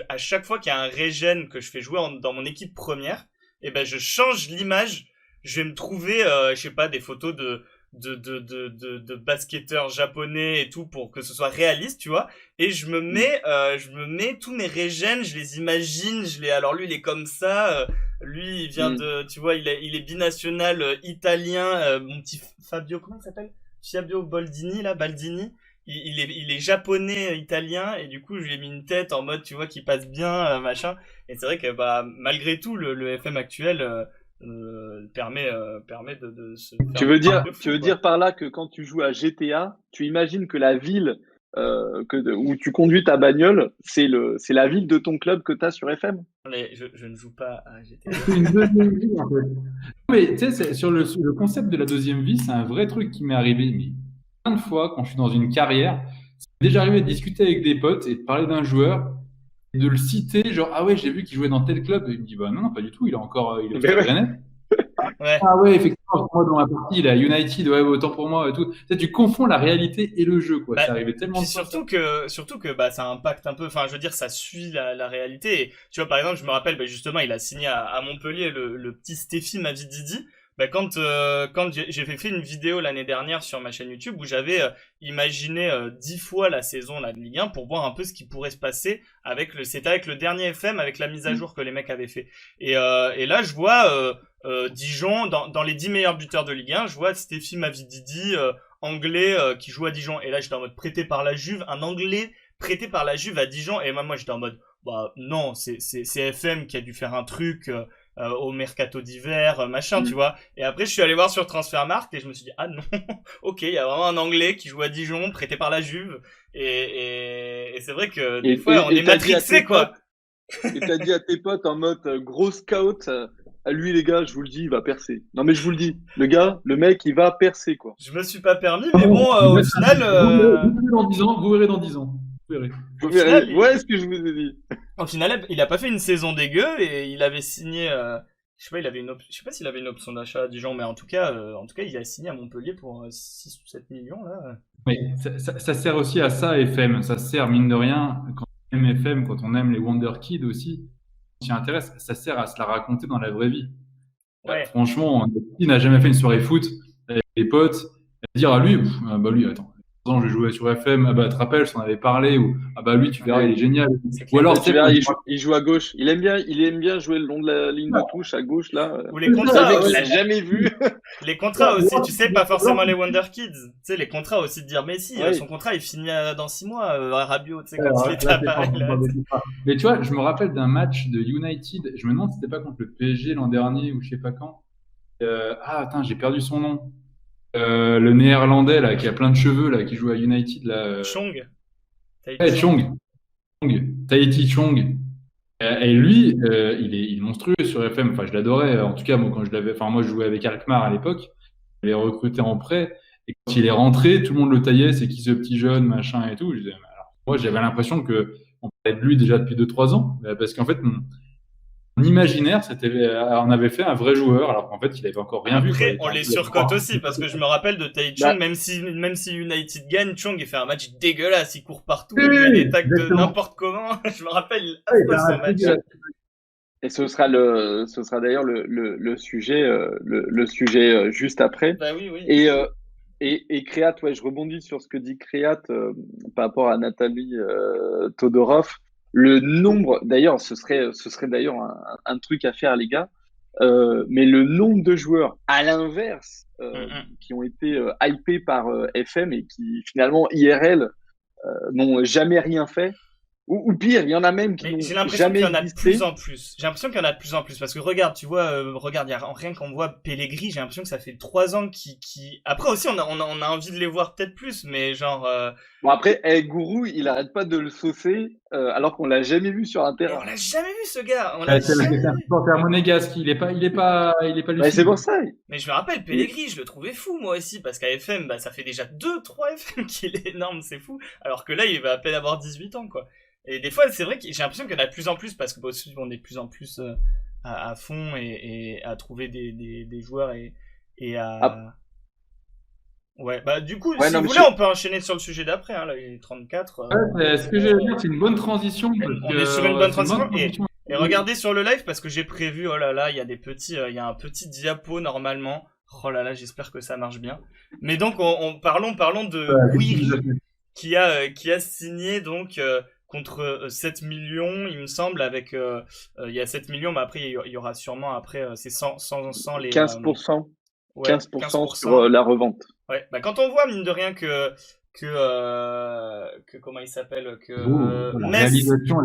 à chaque fois qu'il y a un régène que je fais jouer dans mon équipe première, et ben je change l'image. Je vais me trouver, je sais pas, des photos de basketteurs japonais et tout pour que ce soit réaliste, tu vois. Et je me mets tous mes régènes, je les imagine, alors lui il est comme ça, lui il vient tu vois, il est binational italien, mon petit Fabio, comment il s'appelle? Fabio Baldini. Il est japonais italien, et du coup je lui ai mis une tête en mode, tu vois, qui passe bien, machin. Et c'est vrai que bah malgré tout le FM actuel, permet de se faire Tu veux des trucs dire, de fou, tu veux quoi. dire par là que quand tu joues à GTA, tu imagines que la ville où tu conduis ta bagnole, c'est la ville de ton club que tu as sur FM? Mais je ne joue pas à GTA. C'est une deuxième vie, en fait. Mais tu sais, sur le concept de la deuxième vie, c'est un vrai truc qui m'est arrivé, mais plein de fois quand je suis dans une carrière, c'est déjà arrivé de discuter avec des potes et de parler d'un joueur et de le citer, genre ah ouais, j'ai vu qu'il jouait dans tel club. Et il me dit bah non, non, pas du tout, il est au Mais Stade ouais. Rennais. Ouais. Ah ouais, effectivement, moi dans la partie, il est à United, ouais, autant pour moi et tout. Tu sais, tu confonds la réalité et le jeu, quoi. Bah, C'est arrivé tellement puis de fois. surtout que bah ça impacte un peu. Enfin, je veux dire, ça suit la réalité. Et, tu vois, par exemple, je me rappelle, bah, justement, il a signé à Montpellier le petit Stéphie Mavididi. Bah, quand j'ai fait une vidéo l'année dernière sur ma chaîne YouTube où j'avais imaginé 10 fois la saison là, de Ligue 1 pour voir un peu ce qui pourrait se passer c'était avec le dernier FM, avec la mise à jour que les mecs avaient fait. Et là, je vois Dijon dans les 10 meilleurs buteurs de Ligue 1, je vois Stéphie Mavididi anglais qui joue à Dijon. Et là, j'étais en mode prêté par la Juve, un anglais prêté par la Juve à Dijon. Et moi j'étais en mode, bah non, c'est FM qui a dû faire un truc au mercato d'hiver, machin, tu vois. Et après, je suis allé voir sur Transfermarkt et je me suis dit, ah non, ok, il y a vraiment un anglais qui joue à Dijon, prêté par la Juve. Et c'est vrai que des fois, on est t'as dit à matrixé, tes quoi. potes, et t'as dit à tes potes en mode gros scout, à lui les gars, je vous le dis, il va percer. Non mais je vous le dis, le mec, il va percer quoi. Je me suis pas permis, Ah mais bon, bon, au final, vous verrez dans 10 ans, vous verrez dans 10 ans. Vous verrez. Vous au verrez, final, ouais, ce que je vous ai dit. au final, il a pas fait une saison dégueu et il avait signé. Je sais pas, je sais pas s'il avait une option d'achat à Dijon, mais en tout cas, il a signé à Montpellier pour 6 ou 7 millions là. Oui, ça sert aussi à ça, FM. Ça sert, mine de rien, quand on aime FM, quand on aime les Wonder Kids aussi, on s'y intéresse, ça sert à se la raconter dans la vraie vie. Ouais. Franchement, qui n'a jamais fait une soirée foot avec des potes, à dire à lui, bah lui, attends, je jouais sur FM, ah bah, tu te rappelles, je t'en avais parlé, ou ah bah lui, tu verras, il est génial. C'est Ou clair. alors, Et tu tu sais, verras, quand il joue à gauche. Il aime bien jouer le long de la ligne de touche à gauche là. Ou les Le contrats mec, il aussi. l'a jamais vu. Les contrats aussi, tu sais, pas forcément les Wonder Kids. Tu sais, les contrats aussi de dire, mais si, Ouais. son contrat il finit dans 6 mois, à Rabiot, tu sais, quand alors, il était là, à Paris. Là. mais tu vois, je me rappelle d'un match de United, je me demande si c'était pas contre le PSG l'an dernier ou je sais pas quand. Attends, j'ai perdu son nom. Le néerlandais là, qui a plein de cheveux là, qui joue à United là. Chong. Ouais, Tahiti Chong. Et lui, il est monstrueux sur FM. Enfin, je l'adorais. En tout cas, moi, quand je l'avais, enfin, moi, je jouais avec Alkmaar à l'époque. Je l'ai recruté en prêt. Et quand il est rentré, tout le monde le taillait. C'est qui ce petit jeune, machin et tout. Je disais, alors, moi, j'avais l'impression que on parlait de lui déjà depuis 2-3 ans, parce qu'en fait, mon imaginaire, on avait fait un vrai joueur, alors qu'en fait, il avait encore rien vu. Quoi. Après, on les surcote aussi, parce que je me rappelle de Tai Bah. Chong, même si United gagne, Chong il fait un match dégueulasse, il court partout, Oui, il met des tacs de exactement. n'importe comment. Je me rappelle, il Ouais, affreux ce match. Et ce sera d'ailleurs le sujet, le sujet juste après. Bah oui, oui. Et Créat, ouais, je rebondis sur ce que dit Créat par rapport à Nathalie Todorov. Le nombre, d'ailleurs, ce serait d'ailleurs un truc à faire, les gars. Mais le nombre de joueurs, à l'inverse, qui ont été hypés par FM et qui finalement IRL n'ont jamais rien fait. Ou pire, il y en a même qui Mais n'ont j'ai l'impression qu'il jamais y en a de existé. plus en plus. J'ai l'impression qu'il y en a de plus en plus. Parce que regarde, tu vois, regarde, rien qu'on voit Pellegrini, j'ai l'impression que ça fait 3 ans qui... Après aussi, on a envie de les voir peut-être plus, mais genre... Bon après, Gourou, il arrête pas de le saucer alors qu'on l'a jamais vu sur un Et terrain. on l'a jamais vu ce gars. On l'a C'est jamais un vu. supporter monégasque. Il est pas Ouais, lucide. c'est pour ça. Mais je me rappelle, Pellegrini, je le trouvais fou moi aussi, parce qu'à FM, bah, ça fait déjà 2-3 FM qu'il est énorme, c'est fou. Alors que là, il va à peine avoir 18 ans, quoi. Et des fois, c'est vrai que j'ai l'impression qu'il y en a de plus en plus, parce que bah, aussi, on est de plus en plus à fond et à trouver des joueurs et à... Ah. Ouais, bah du coup, Ouais, si non, vous mais voulez, on peut enchaîner sur le sujet d'après, hein, là, il est 34. Ouais, ce que j'allais dire, c'est une bonne transition. On est sur une bonne transition. Et regardez sur le live, parce que j'ai prévu, oh là là, il y a il y a un petit diapo normalement. Oh là là, j'espère que ça marche bien. Mais donc, parlons de Guiri, qui a signé donc contre 7 millions, il me semble, avec il y a 7 millions, mais après il y aura sûrement après c'est sans les 15%. ouais, 15% sur la revente. Ouais, bah quand on voit mine de rien que comment il s'appelle, que La Metz réalisation,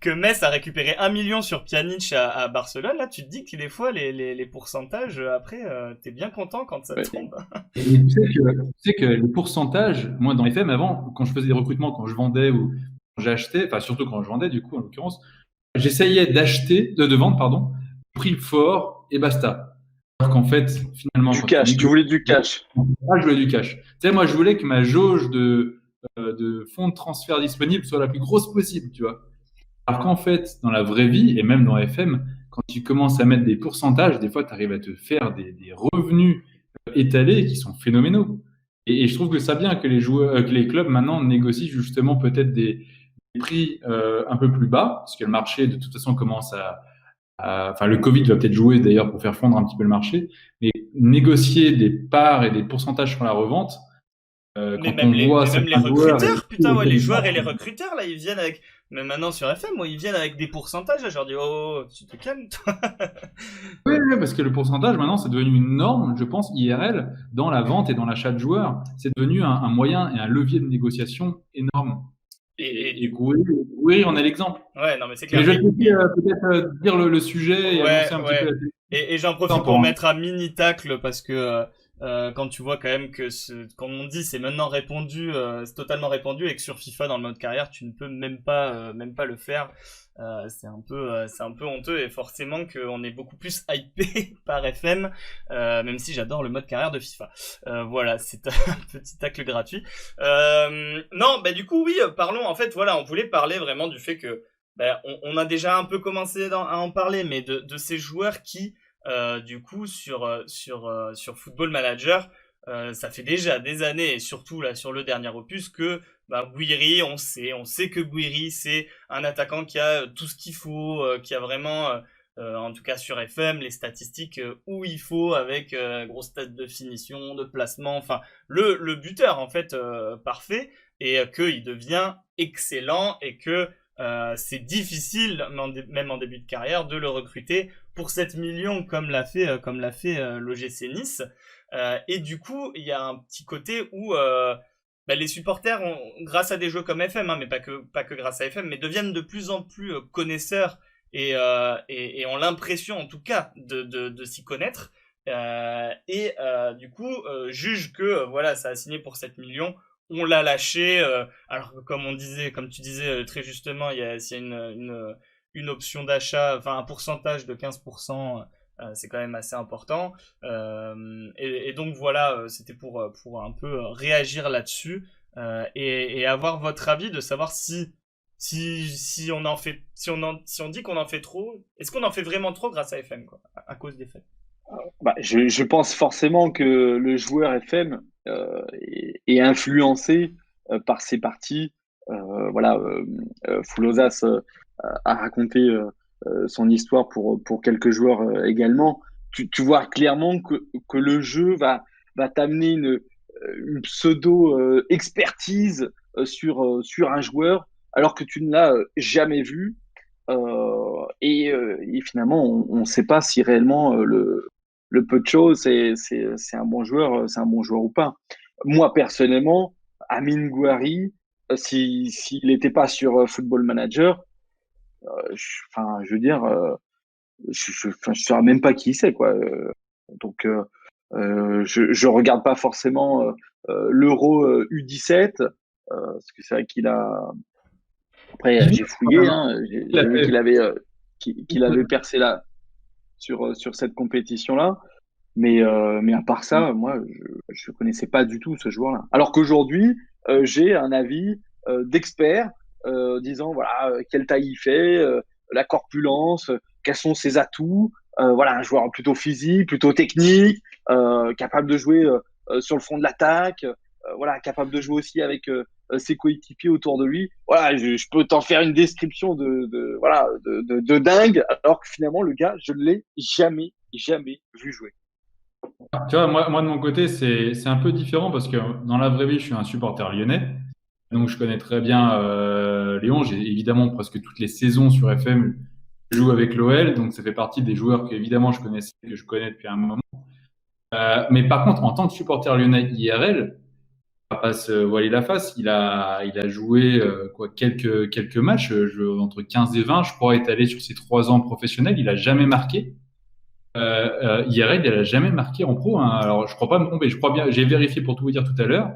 que Metz a récupéré 1 million sur Pjanic à Barcelone, là, tu te dis que des fois, les pourcentages, après, t'es bien content quand ça tombe. Et tu sais que les pourcentages, moi, dans les FM, avant, quand je faisais des recrutements, quand je vendais ou quand j'achetais, enfin, surtout quand je vendais, du coup, en l'occurrence, j'essayais de vendre, pardon, prix fort et basta. Alors qu'en fait, finalement, Du cash, tu voulais du cash. Je voulais du cash. Tu sais, moi, je voulais que ma jauge de fonds de transfert disponible soit la plus grosse possible, tu vois. Alors qu'en fait, dans la vraie vie, et même dans FM, quand tu commences à mettre des pourcentages, des fois, tu arrives à te faire des revenus étalés qui sont phénoménaux. Et je trouve que ça bien que que les clubs maintenant négocient justement peut-être des prix un peu plus bas, parce que le marché, de toute façon, commence enfin, le Covid va peut-être jouer d'ailleurs pour faire fondre un petit peu le marché, mais négocier des parts et des pourcentages sur la revente, Mais quand même on voit même les certains joueurs recruteurs, putain, ouais, les joueurs et les recruteurs, là, ils viennent avec, mais maintenant sur FM, moi, ils viennent avec des pourcentages, là, je leur dis, oh, tu te calmes, toi. Oui, parce que le pourcentage, maintenant, c'est devenu une norme, je pense, IRL, dans la vente et dans l'achat de joueurs. C'est devenu un moyen et un levier de négociation énorme. Et Gouiri en est l'exemple. Ouais, non, mais c'est clair. Mais je vais peut-être dire le sujet et annoncer un petit peu la Et j'en profite pour mettre un mini tacle parce que quand tu vois quand même que comme on dit, c'est maintenant répandu, c'est totalement répandu et que sur FIFA dans le mode carrière, tu ne peux même pas le faire. C'est un peu honteux et forcément qu'on est beaucoup plus hypé par FM, même si j'adore le mode carrière de FIFA. Voilà, c'est un petit tacle gratuit. Non, bah du coup oui, parlons. En fait, voilà, on voulait parler vraiment du fait que on a déjà un peu commencé à en parler, mais de ces joueurs qui du coup sur Football Manager, ça fait déjà des années et surtout là sur le dernier opus que Gouiri, on sait que Gouiri c'est un attaquant qui a tout ce qu'il faut, qui a vraiment en tout cas sur FM les statistiques où il faut avec grosse stats de finition, de placement, enfin le buteur en fait parfait et qu'il devient excellent et que c'est difficile même en début de carrière de le recruter pour 7 millions comme l'a fait l'OGC Nice. Et du coup, il y a un petit côté où les supporters, grâce à des jeux comme FM, hein, mais pas que grâce à FM, mais deviennent de plus en plus connaisseurs et ont l'impression, en tout cas, de s'y connaître. Du coup, jugent que voilà, ça a signé pour 7 millions. On l'a lâché. Alors que comme tu disais très justement, il y a une option d'achat, enfin un pourcentage de 15%. C'est quand même assez important. Et donc voilà, c'était pour un peu réagir là-dessus et avoir votre avis de savoir si on en fait, si on dit qu'on en fait trop, est-ce qu'on en fait vraiment trop grâce à FM quoi, à cause des faits? Je pense forcément que le joueur FM est influencé par ses parties. Voilà, Foulosas a raconté son histoire pour quelques joueurs également. Tu vois clairement que le jeu va t'amener une pseudo expertise sur un joueur alors que tu ne l'as jamais vu. Et finalement, on ne sait pas si réellement le peu de choses, c'est un bon joueur, ou pas. Moi, personnellement, Amine Gouiri, s'il n'était pas sur Football Manager, je veux dire, je saurais même pas qui c'est, quoi. Donc, je regarde pas forcément l'Euro U17, parce que c'est vrai qu'il a. Après, j'ai fouillé, hein, j'ai vu qu'il avait percé là sur cette compétition-là. Mais à part ça, moi, je connaissais pas du tout ce joueur-là. Alors qu'aujourd'hui, j'ai un avis d'expert disant voilà quelle taille il fait, la corpulence, quels sont ses atouts. Voilà, un joueur plutôt physique, plutôt technique, capable de jouer sur le front de l'attaque. Voilà, capable de jouer aussi avec ses coéquipiers autour de lui. Voilà, je peux t'en faire une description de dingue, alors que finalement le gars, je ne l'ai jamais vu jouer. Tu vois, moi de mon côté, c'est un peu différent parce que dans la vraie vie, je suis un supporter lyonnais. Donc, je connais très bien Lyon. J'ai évidemment presque toutes les saisons sur FM. Je joue avec l'OL, donc ça fait partie des joueurs que évidemment je connaissais, que je connais depuis un moment. Mais par contre, en tant que supporter lyonnais IRL, va pas se voiler la face. Il a joué quelques matchs, entre 15 et 20, je crois, étalé sur ses 3 ans professionnels. Il a jamais marqué. IRL, il a jamais marqué en pro. Hein. Alors, je crois pas me tromper. Je crois bien. J'ai vérifié pour tout vous dire tout à l'heure.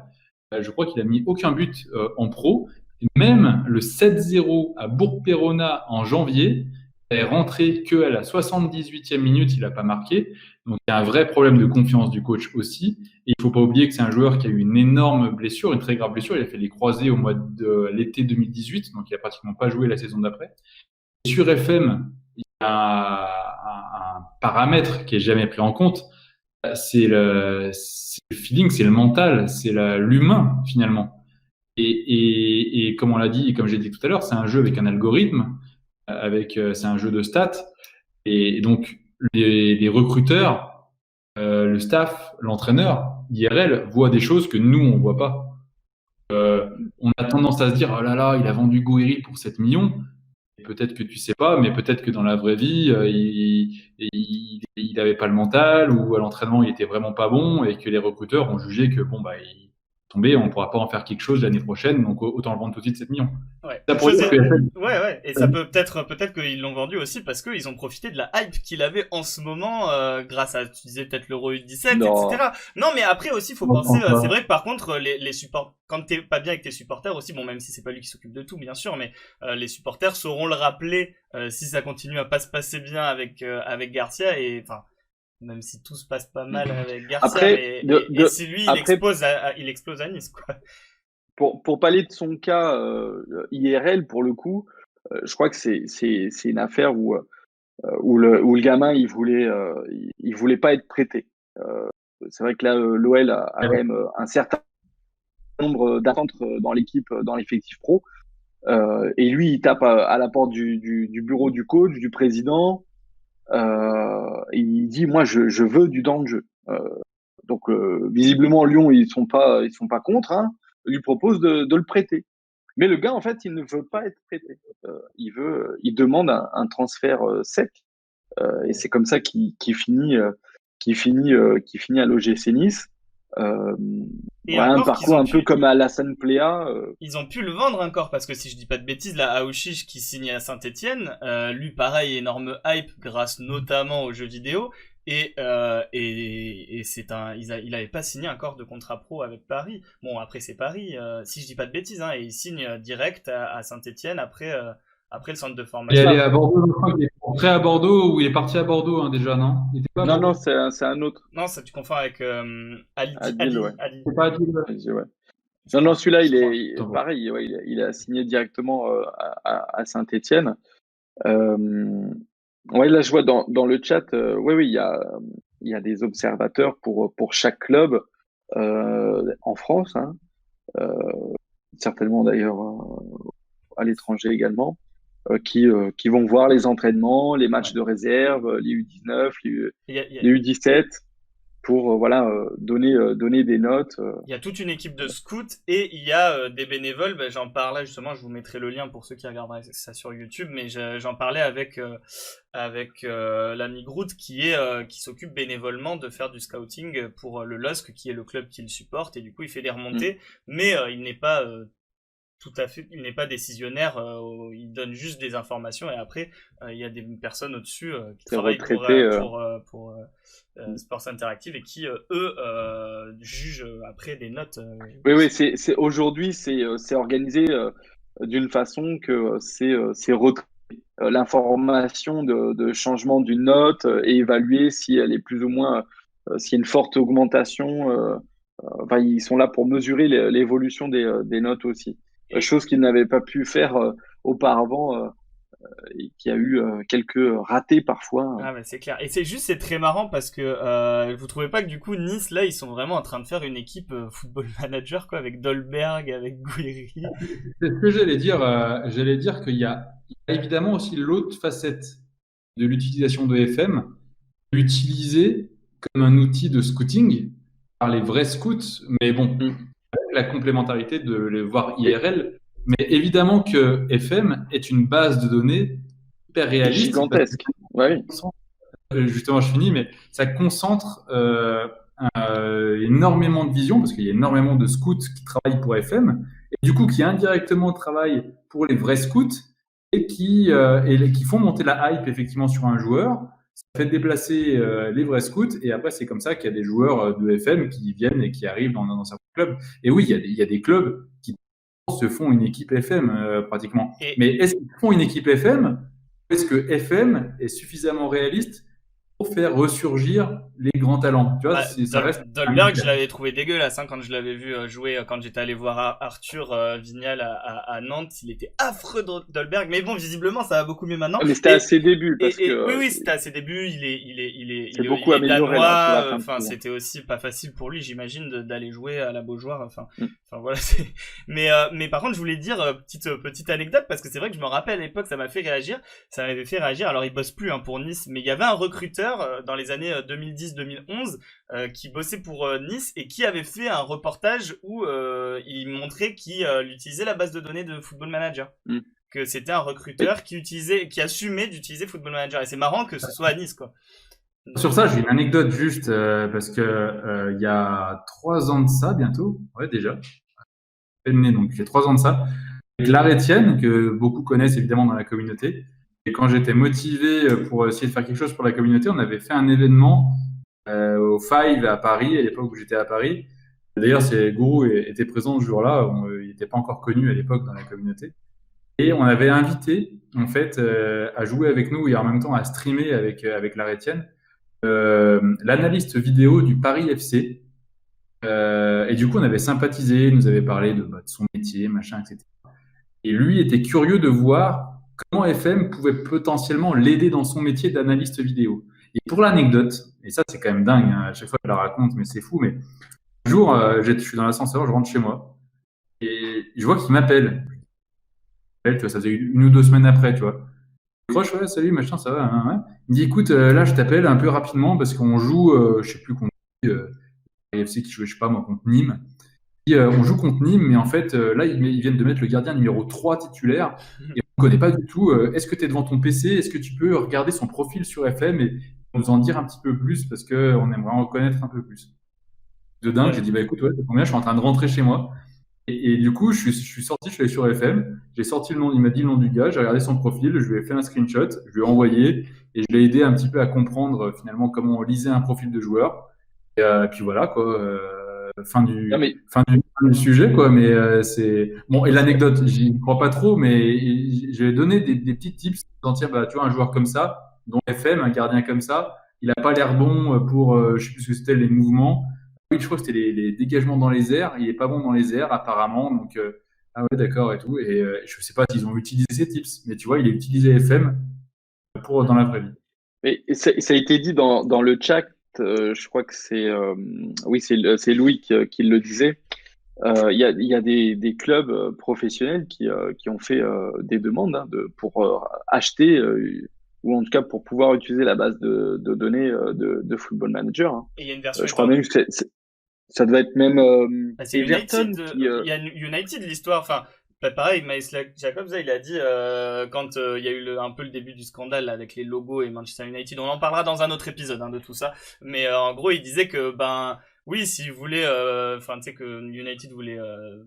Je crois qu'il a mis aucun but en pro. Et même le 7-0 à Bourg-Péronat en janvier est rentré que à la 78e minute. Il n'a pas marqué. Donc, il y a un vrai problème de confiance du coach aussi. Et il faut pas oublier que c'est un joueur qui a eu une énorme blessure, une très grave blessure. Il a fait les croisés au mois de l'été 2018. Donc, il a pratiquement pas joué la saison d'après. Et sur FM, il y a un paramètre qui est jamais pris en compte, c'est le feeling, c'est le mental, c'est l'humain finalement. Et comme on l'a dit, comme j'ai dit tout à l'heure, c'est un jeu avec un algorithme, c'est un jeu de stats. Et donc les recruteurs, le staff, l'entraîneur, IRL, voient des choses que nous on voit pas. On a tendance à se dire, oh là là, il a vendu Gouiri pour 7 millions. Peut-être que tu sais pas, mais peut-être que dans la vraie vie, il avait pas le mental, ou à l'entraînement, il était vraiment pas bon, et que les recruteurs ont jugé que bon, bah, il est tombé, on pourra pas en faire quelque chose l'année prochaine, donc autant le vendre tout de suite 7 millions. Ouais. Ça pour dire que... ouais. Et ça peut peut-être qu'ils l'ont vendu aussi parce qu'ils ont profité de la hype qu'il avait en ce moment, grâce à, tu disais peut-être l'Euro U17, etc. Non, mais après aussi, faut penser, c'est vrai que par contre, les supporters, quand t'es pas bien avec tes supporters aussi, bon, même si c'est pas lui qui s'occupe de tout, bien sûr, mais les supporters sauront le rappeler si ça continue à pas se passer bien avec Garcia, et enfin, même si tout se passe pas mal avec Garcia, après, et si lui, il explose à Nice, quoi. Pour parler de son cas IRL, pour le coup, je crois que c'est une affaire où le gamin il voulait pas être prêté. C'est vrai que là l'OL a quand même un certain nombre d'attentes dans l'équipe, dans l'effectif pro, et lui il tape à la porte du bureau du coach, du président, et il dit moi je veux du temps de jeu. Donc visiblement Lyon ils sont pas contre, hein, lui propose de le prêter. Mais le gars en fait il ne veut pas être prêté. Il demande un transfert sec, et c'est comme ça qu'il finit à l'OGC Nice. Et un parcours un peu comme à Alassane Plea. Ils ont pu le vendre encore, parce que si je dis pas de bêtises, là, Aouchiche qui signe à Saint-Etienne, lui pareil, énorme hype grâce notamment aux jeux vidéo, et il avait pas signé encore de contrat pro avec Paris. Bon, après c'est Paris, si je dis pas de bêtises, hein, et il signe direct à Saint-Etienne après le centre de formation. Il est allé à Bordeaux, il est prêt à Bordeaux, ou il est parti à Bordeaux, hein, déjà, non? Il était pas à Non, Bordeaux. non, c'est un autre. Non, ça tu confonds avec Ali. Ouais. C'est pas Adil, ouais. Non, celui-là, il est pareil, ouais, il a signé directement à Saint-Etienne. Ouais, là, je vois dans le chat, oui, il y a des observateurs pour chaque club en France, hein, certainement d'ailleurs à l'étranger également, qui vont voir les entraînements, les matchs de réserve, les U19, les U17, pour donner des notes. Il y a toute une équipe de scouts et il y a des bénévoles. Ben, j'en parlais justement, je vous mettrai le lien pour ceux qui regarderaient ça sur YouTube, mais j'en parlais avec l'ami Groot qui s'occupe bénévolement de faire du scouting pour le LOSC, qui est le club qu'il supporte, et du coup il fait des remontées, mais il n'est pas tout à fait, il n'est pas décisionnaire, il donne juste des informations, et après il y a des personnes au-dessus qui travaillent pour Sports Interactive, et qui eux jugent après des notes. Oui, c'est aujourd'hui c'est organisé d'une façon que c'est retrait l'information de changement d'une note et évaluer si elle est plus ou moins s'il y a une forte augmentation. Enfin, ils sont là pour mesurer l'évolution des notes aussi. Chose qu'ils n'avaient pas pu faire auparavant, et qui a eu quelques ratés parfois. Ah, mais c'est clair. Et c'est très marrant parce que vous trouvez pas que du coup Nice là ils sont vraiment en train de faire une équipe football manager, quoi, avec Dolberg, avec Gouiri. C'est ce que j'allais dire. J'allais dire qu'il y a évidemment aussi l'autre facette de l'utilisation de FM, utilisée comme un outil de scouting par les vrais scouts, mais bon, avec la complémentarité de les voir IRL. Mais évidemment que FM est une base de données hyper réaliste. Gigantesque. Ouais. Justement, je finis, mais ça concentre énormément de vision, parce qu'il y a énormément de scouts qui travaillent pour FM, et du coup qui indirectement travaillent pour les vrais scouts, et qui font monter la hype effectivement sur un joueur. Ça fait déplacer les vrais scouts, et après c'est comme ça qu'il y a des joueurs de FM qui viennent et qui arrivent dans certains clubs. Et oui, il y a des clubs qui se font une équipe FM pratiquement. Mais est-ce qu'ils font une équipe FM? Est-ce que FM est suffisamment réaliste pour faire ressurgir les grands talents? Tu vois, ça reste. Dolberg, je l'avais trouvé dégueulasse quand je l'avais vu jouer, quand j'étais allé voir Arthur Vignal à Nantes. Il était affreux, Dolberg. Mais bon, visiblement, ça va beaucoup mieux maintenant. Mais c'était à ses débuts. Oui, c'était à ses débuts. Il est beaucoup amélioré. Enfin, c'était aussi pas facile pour lui, j'imagine, d'aller jouer à la Beaujoire. Enfin, voilà. Mais par contre, je voulais dire petite anecdote, parce que c'est vrai que je me rappelle à l'époque, ça m'avait fait réagir. Alors, il bosse plus pour Nice, mais il y avait un recruteur dans les années 2010-2011 qui bossait pour Nice et qui avait fait un reportage où il montrait qu'il utilisait la base de données de Football Manager. Que c'était un recruteur qui assumait d'utiliser Football Manager. Et c'est marrant que ce soit à Nice, quoi. Sur ça, j'ai une anecdote juste parce que il y a 3 ans de ça bientôt, ouais déjà, donc il y a 3 ans de ça, avec Larétienne, que beaucoup connaissent évidemment dans la communauté. Et quand j'étais motivé pour essayer de faire quelque chose pour la communauté, on avait fait un événement au Five à Paris, à l'époque où j'étais à Paris. D'ailleurs, Gourou était présent ce jour-là. Il n'était pas encore connu à l'époque dans la communauté. Et on avait invité, en fait, à jouer avec nous et en même temps à streamer avec Larétienne, l'analyste vidéo du Paris FC. Et du coup, on avait sympathisé, il nous avait parlé de son métier, machin, etc. Et lui était curieux de voir comment FM pouvait potentiellement l'aider dans son métier d'analyste vidéo. Et pour l'anecdote, et ça c'est quand même dingue, à chaque fois je la raconte, mais c'est fou, mais un jour, je suis dans l'ascenseur, je rentre chez moi, et je vois qu'il m'appelle. Tu vois, ça faisait 1 ou 2 semaines après, tu vois. Je croche, ouais, salut, machin, ça va, hein. Il me dit, écoute, là je t'appelle un peu rapidement parce qu'on joue, je sais plus contre AFC qui jouait, je sais pas moi, contre Nîmes. On joue contre Nîmes, mais en fait, là, ils viennent de mettre le gardien numéro 3 titulaire, et on ne connaît pas du tout. Est-ce que tu es devant ton PC? Est-ce que tu peux regarder son profil sur FM et nous en dire un petit peu plus, parce qu'on aimerait en connaître un peu plus. De dingue, j'ai dit, bah écoute, ouais, c'est combien? Je suis en train de rentrer chez moi. Et du coup, je suis sorti, je suis allé sur FM, j'ai sorti le nom, il m'a dit le nom du gars, j'ai regardé son profil, je lui ai fait un screenshot, je lui ai envoyé, et je l'ai aidé un petit peu à comprendre finalement comment on lisait un profil de joueur. Et puis voilà, quoi. Fin du sujet, quoi. Mais c'est bon. Et l'anecdote, j'y crois pas trop, mais j'ai donné des petits tips. Tiens, bah, tu vois, un joueur comme ça, dont FM, un gardien comme ça, il a pas l'air bon pour, je sais plus ce que c'était, les mouvements. Oui, je crois que c'était les dégagements dans les airs. Il est pas bon dans les airs, apparemment. Donc, ah ouais, d'accord et tout. Et je sais pas s'ils ont utilisé ces tips, mais tu vois, il a utilisé FM pour dans la vraie vie. Et ça a été dit dans le chat. Je crois que c'est Louis qui le disait. Il y a des clubs professionnels qui ont fait des demandes pour acheter ou en tout cas pour pouvoir utiliser la base de données de Football Manager. Hein. Et il y a une version. Je crois même que ça doit être même. C'est Everton. Il y a United l'histoire. Enfin. Pareil, Miles Jacobs, il a dit quand il y a eu un peu le début du scandale là, avec les logos et Manchester United, on en parlera dans un autre épisode de tout ça, mais en gros il disait que oui, si vous voulez, tu sais que United voulait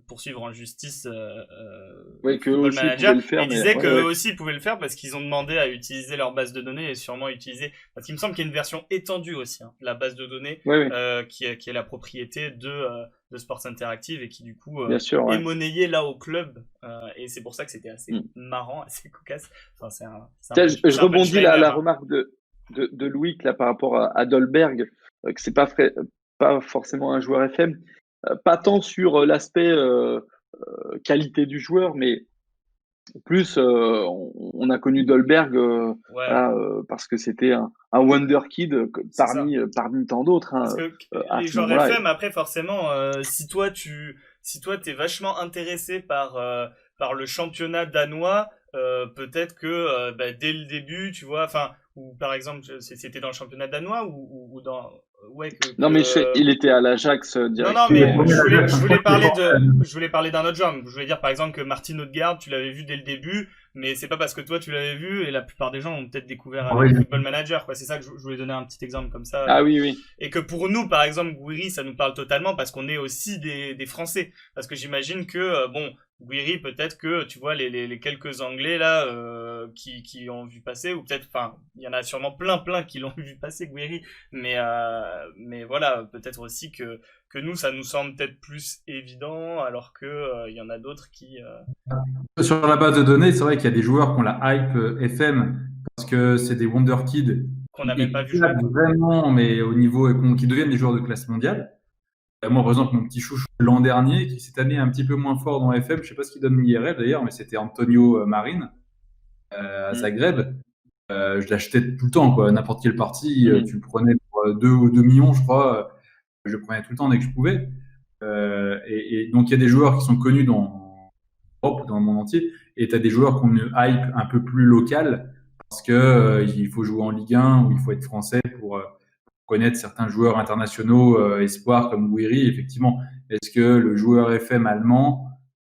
poursuivre en justice Football Manager, il disait qu'eux aussi ils pouvaient le faire parce qu'ils ont demandé à utiliser leur base de données et sûrement utiliser, parce qu'il me semble qu'il y a une version étendue aussi, la base de données qui est la propriété de Sports Interactive et qui du coup est monnayée là au club et c'est pour ça que c'était assez marrant, assez cocasse. Enfin, je rebondis là à la remarque de Louis là par rapport à Dolberg, que c'est pas forcément un joueur FM, pas tant sur l'aspect qualité du joueur, mais plus on a connu Dolberg parce que c'était un wonder kid parmi tant d'autres. Parce que les joueurs FM, après forcément, si toi t'es vachement intéressé par le championnat danois, peut-être que dès le début, tu vois, enfin, ou par exemple, c'était dans le championnat danois ou dans non mais il était à l'Ajax directement. Non mais je voulais parler d'un autre genre. Je voulais dire par exemple que Martin Odegaard, tu l'avais vu dès le début, mais c'est pas parce que toi tu l'avais vu et la plupart des gens ont peut-être découvert Ah avec oui. Football Manager, quoi. C'est ça que je voulais donner un petit exemple comme ça. Ah oui, oui. Et que pour nous, par exemple, Guiri, ça nous parle totalement parce qu'on est aussi des Français. Parce que j'imagine que, bon, Guiri, peut-être que, tu vois, les quelques Anglais, là, qui ont vu passer, ou peut-être, enfin, il y en a sûrement plein qui l'ont vu passer, Guiri. Mais voilà, peut-être aussi que nous, ça nous semble peut-être plus évident, alors que, il y en a d'autres qui, Sur la base de données, c'est vrai qu'il y a des joueurs qui ont la hype FM parce que c'est des wonder kids qu'on qui n'a même pas vu jouer. éclatent vraiment, mais au niveau qui deviennent des joueurs de classe mondiale. Moi, par exemple, mon petit chouchou l'an dernier, qui cette année est un petit peu moins fort dans FM, je sais pas ce qu'il donne l'IRL d'ailleurs, mais c'était Antonio Marin à Zagreb. Je l'achetais tout le temps, quoi. N'importe quelle partie, tu le prenais pour 2 millions, je crois. Je le prenais tout le temps dès que je pouvais. Et donc, il y a des joueurs qui sont connus dans l'Europe, dans le monde entier, et tu as des joueurs qui ont une hype un peu plus locale parce que il faut jouer en Ligue 1 ou il faut être français pour connaître certains joueurs internationaux espoirs comme Guiri. Effectivement, est-ce que le joueur FM allemand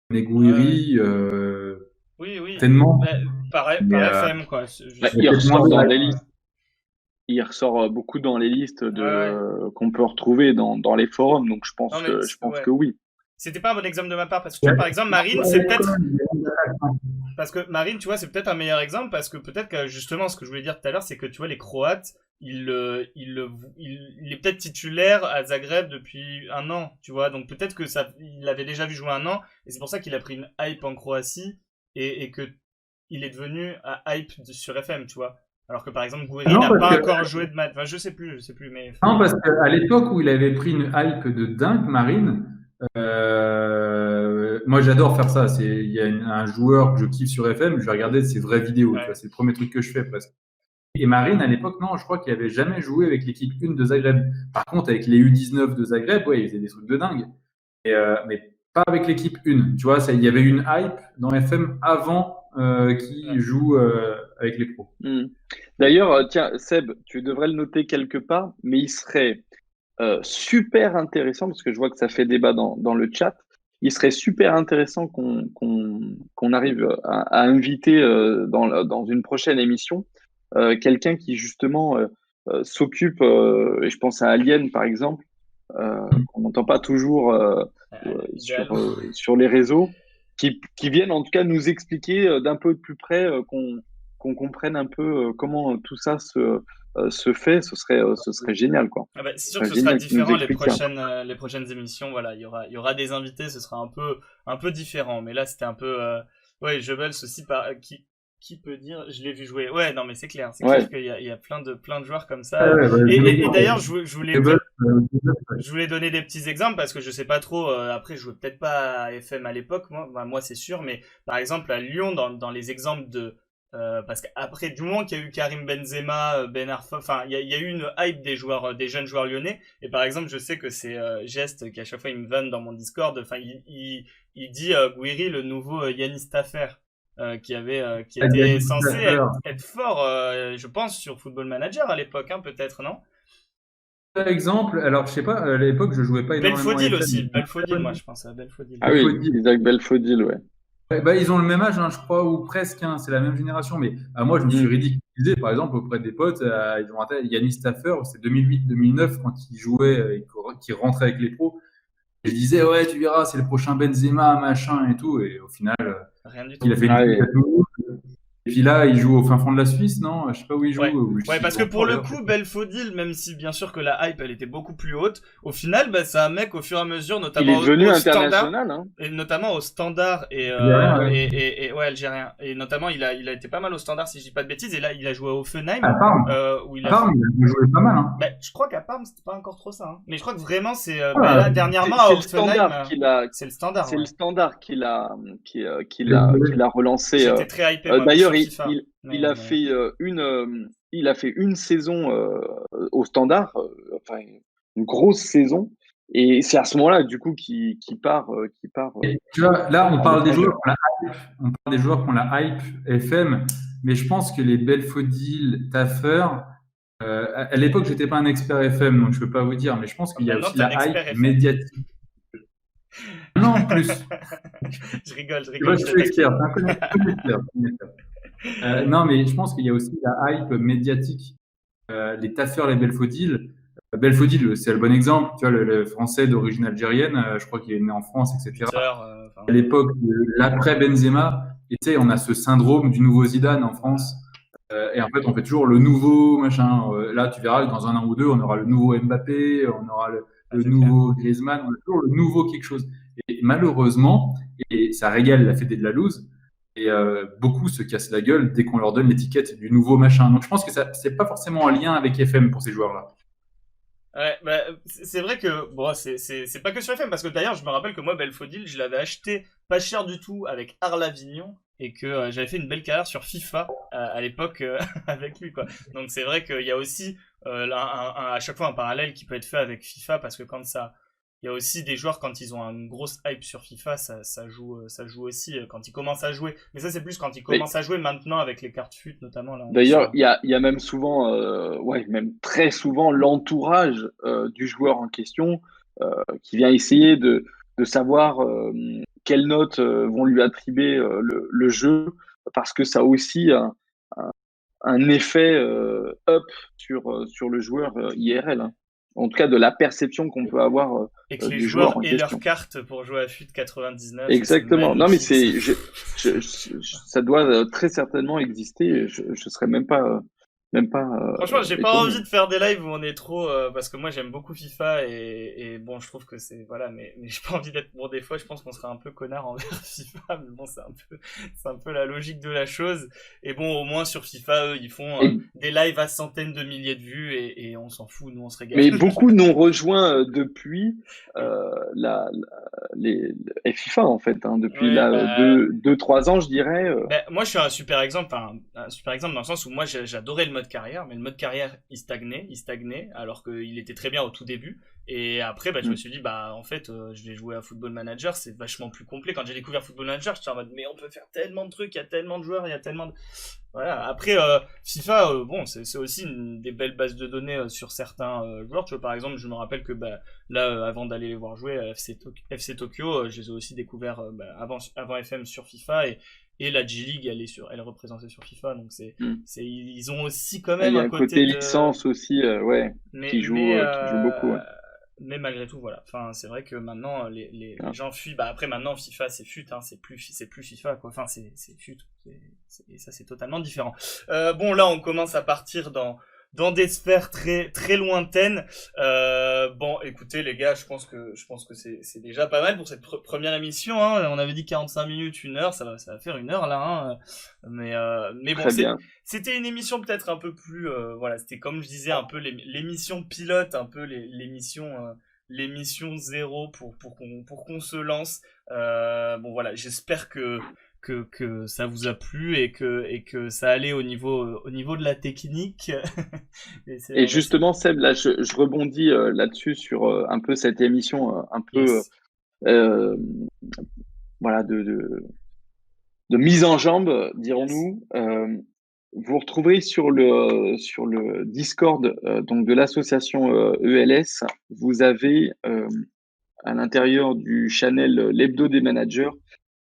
connaît Guiri Oui. certainement. Par Mais, FM, quoi. Il ressort moins dans de- les listes. Il ressort beaucoup dans les listes qu'on peut retrouver dans les forums, donc je pense Non, mais que oui. C'était pas un bon exemple de ma part parce que tu vois, par exemple, Marine, c'est peut-être parce que Marine, tu vois, c'est peut-être un meilleur exemple parce que peut-être que justement, ce que je voulais dire tout à l'heure, c'est que tu vois, les Croates, il est peut-être titulaire à Zagreb depuis 1 an, tu vois, donc peut-être que ça, il l'avait déjà vu jouer 1 an et c'est pour ça qu'il a pris une hype en Croatie et que il est devenu à hype sur FM, tu vois. Alors que par exemple, Guiri Non, n'a parce pas que- encore joué de match. Enfin, je sais plus, mais. Non, parce qu'à l'époque où il avait pris une hype de dingue, Marine, moi j'adore faire ça. Il y a un joueur que je kiffe sur FM, je vais regarder ses vraies vidéos. Ouais. Tu vois, c'est le premier truc que je fais presque. Et Marine, à l'époque, non, je crois qu'il avait jamais joué avec l'équipe 1 de Zagreb. Par contre, avec les U19 de Zagreb, ouais, il faisait des trucs de dingue. Mais pas avec l'équipe 1. Tu vois, il y avait une hype dans FM avant qu'il joue avec les pros. D'ailleurs, tiens, Seb, tu devrais le noter quelque part, mais il serait super intéressant, parce que je vois que ça fait débat dans le chat, il serait super intéressant qu'on arrive à inviter dans une prochaine émission quelqu'un qui justement s'occupe, et je pense à Alien par exemple, qu'on n'entend pas toujours sur les réseaux, qui viennent en tout cas nous expliquer d'un peu plus près, qu'on comprenne un peu comment tout ça se fait. Ce serait génial, quoi. Ah bah, c'est sûr Ça que ce sera génial qu'il nous différent les explique les prochaines émissions. Voilà, il y aura des invités, ce sera un peu différent. Mais là, c'était un peu, ouais, Jebels aussi qui peut dire, je l'ai vu jouer. Ouais, non, mais c'est clair Ouais. qu'il y a plein de joueurs comme ça. Ouais, ouais, Et d'ailleurs, je voulais Goebbels, je voulais donner des petits exemples parce que je sais pas trop. Après, je jouais peut-être pas à FM à l'époque, moi. Bah, moi, c'est sûr. Mais par exemple, à Lyon, dans les exemples de parce qu'après, du moment qu'il y a eu Karim Benzema, Ben Arfa, enfin, il y a eu une hype des joueurs, des jeunes joueurs lyonnais. Et par exemple, je sais que c'est Geste qui à chaque fois il me vanne dans mon Discord. Enfin, il dit Guiri le nouveau Yanis Taffer. Qui était censé être fort, je pense, sur Football Manager à l'époque, hein, peut-être, non? Par exemple, alors je sais pas, à l'époque je jouais pas énormément. Belfodil FM, aussi, mais- Belfodil, moi je pense à Belfodil. Ah oui, Belfodil. Isaac Belfodil, ouais. Ouais, bah, ils ont le même âge, hein, je crois, ou presque, hein, c'est la même génération. Mais moi, je me suis ridiculisé, par exemple, auprès des potes. Ils ont raté Yannis Staffer, c'est 2008-2009, quand il jouait et qu'il rentrait avec les pros. Et je disais, ouais, tu verras, c'est le prochain Benzema, machin et tout. Et au final, Rien du tout. il a fait une Ouais. petite à Toulouse. Et puis là, il joue au fin fond de la Suisse, non? Je sais pas où il joue. Ouais, ou je ouais sais parce pas que pour le d'ailleurs. coup, Belfodil, même si bien sûr que la hype elle était beaucoup plus haute, au final, bah, c'est un mec au fur et à mesure, Il notamment est devenu au standard, international, hein. et notamment au standard Algérien, ouais. et ouais algérien, et notamment il a été pas mal au standard si je dis pas de bêtises, et là il a joué au Offenheim À Parme, où il a Parme, il a joué pas mal. Hein. bah, je crois qu'à Parme c'était pas encore trop ça, hein. Mais je crois que vraiment c'est Ah, bah, là dernièrement à C'est le Offenheim, standard qu'il a, c'est le standard. c'est Ouais. le standard qu'il a relancé. J'étais très hypé. Moi, D'ailleurs, sur FIFA. il a fait une saison au standard, enfin une grosse saison, et c'est à ce moment-là du coup qu'il part. Et tu vois, là, on parle des l'étranger. joueurs qui ont la hype, on parle des joueurs qui ont la hype FM, mais je pense que les Belfodil, Taffer, à l'époque, j'étais pas un expert FM, donc je peux pas vous dire, mais je pense qu'il y a Maintenant, aussi t'es un la hype expert FM. médiatique. Non, plus. Je rigole, je Tu vois, rigole. je Je suis expert. t'attaque. Non, mais je pense qu'il y a aussi la hype médiatique. Les taffeurs, les Belfodil. Belfodil, c'est le bon exemple. Tu vois, le français d'origine algérienne, je crois qu'il est né en France, etc. Buteur, À l'époque de l'après Benzema, et tu sais, on a ce syndrome du nouveau Zidane en France. Et en fait, on fait toujours le nouveau machin. Là, tu verras que dans un an ou deux, on aura le nouveau Mbappé, on aura le c'est nouveau Griezmann, on a toujours le nouveau quelque chose. Et malheureusement, et ça régale la fédé de la loose, et beaucoup se cassent la gueule dès qu'on leur donne l'étiquette du nouveau machin. Donc je pense que ça, c'est pas forcément en lien avec FM pour ces joueurs-là. Ouais, bah, c'est vrai que bon, c'est pas que sur FM parce que d'ailleurs, je me rappelle que moi Belfodil, je l'avais acheté pas cher du tout avec Arlavignon et que j'avais fait une belle carrière sur FIFA à l'époque avec lui quoi. Donc c'est vrai qu'il y a aussi à chaque fois un parallèle qui peut être fait avec FIFA parce que quand ça il y a aussi des joueurs quand ils ont une grosse hype sur FIFA, ça joue aussi quand ils commencent à jouer. Mais ça c'est plus quand ils Mais commencent à jouer maintenant avec les cartes FUT notamment là on est d'ailleurs, sur il y a même souvent, ouais, même très souvent, l'entourage du joueur en question qui vient essayer de savoir quelles notes vont lui attribuer le jeu, parce que ça a aussi un effet up sur le joueur IRL, hein. En tout cas, de la perception qu'on peut avoir et que les du joueur joueurs en aient leurs question. cartes pour jouer à FUT 99, ça c'est Exactement. Non, mais magnifique. c'est, ça doit très certainement exister. Je serais même pas Franchement, j'ai pas étonné. envie de faire des lives où on est trop parce que moi j'aime beaucoup FIFA et bon, je trouve que c'est voilà, mais j'ai pas envie d'être bon des fois, je pense qu'on serait un peu connard envers FIFA, mais bon, c'est un peu la logique de la chose. Et bon, au moins sur FIFA, eux, ils font Et, des lives à centaines de milliers de vues et on s'en fout, nous on se régale. mais beaucoup n'ont rejoint depuis Oui. les FIFA en fait, hein, depuis Ouais, là bah 3 ans, je dirais. ben, moi, je suis un super exemple, un super exemple dans le sens où moi, j'adorais le mode carrière, mais le mode carrière, il stagnait, alors qu'il était très bien au tout début. Et après, bah, je me Mm. suis dit, bah, en fait, je vais jouer à Football Manager, c'est vachement plus complet. Quand j'ai découvert Football Manager, j'étais en mode, mais on peut faire tellement de trucs, il y a tellement de joueurs, il y a tellement de... Voilà. Après, FIFA, bon, c'est aussi des belles bases de données sur certains joueurs. Tu vois, par exemple, je me rappelle que, bah, là, avant d'aller les voir jouer à FC Tokyo, je les ai aussi découverts bah, avant FM sur FIFA et la G-League, elle est représentée sur FIFA, donc Mm. ils ont aussi quand Il même y a un un côté côté de, licence aussi, ouais, mais, mais, qui joue beaucoup. Ouais. mais malgré tout, voilà. Enfin, c'est vrai que maintenant, les Ah. gens fuient. Bah après, maintenant, FIFA, c'est FUT, hein, c'est plus FIFA, quoi. Enfin, c'est FUT. Et ça, c'est totalement différent. Bon, là, on commence à partir dans des sphères très très lointaines. Bon, écoutez les gars, je pense que c'est déjà pas mal pour cette première émission. Hein. On avait dit 45 minutes, 1 heure, ça va faire 1 heure là. Hein. Mais bon, Très bien. c'était une émission peut-être un peu plus, voilà, c'était comme je disais un peu l'émission pilote, un peu l'émission zéro pour qu'on se lance. Bon voilà, j'espère que ça vous a plu et que ça allait au niveau de la technique. Et On essaie. justement, Seb, là, je rebondis là-dessus sur un peu cette émission, un peu Yes. euh, voilà, de mise en jambe, Yes. dirons-nous. Vous retrouverez sur le Discord donc de l'association ELS, vous avez à l'intérieur du channel l'hebdo des managers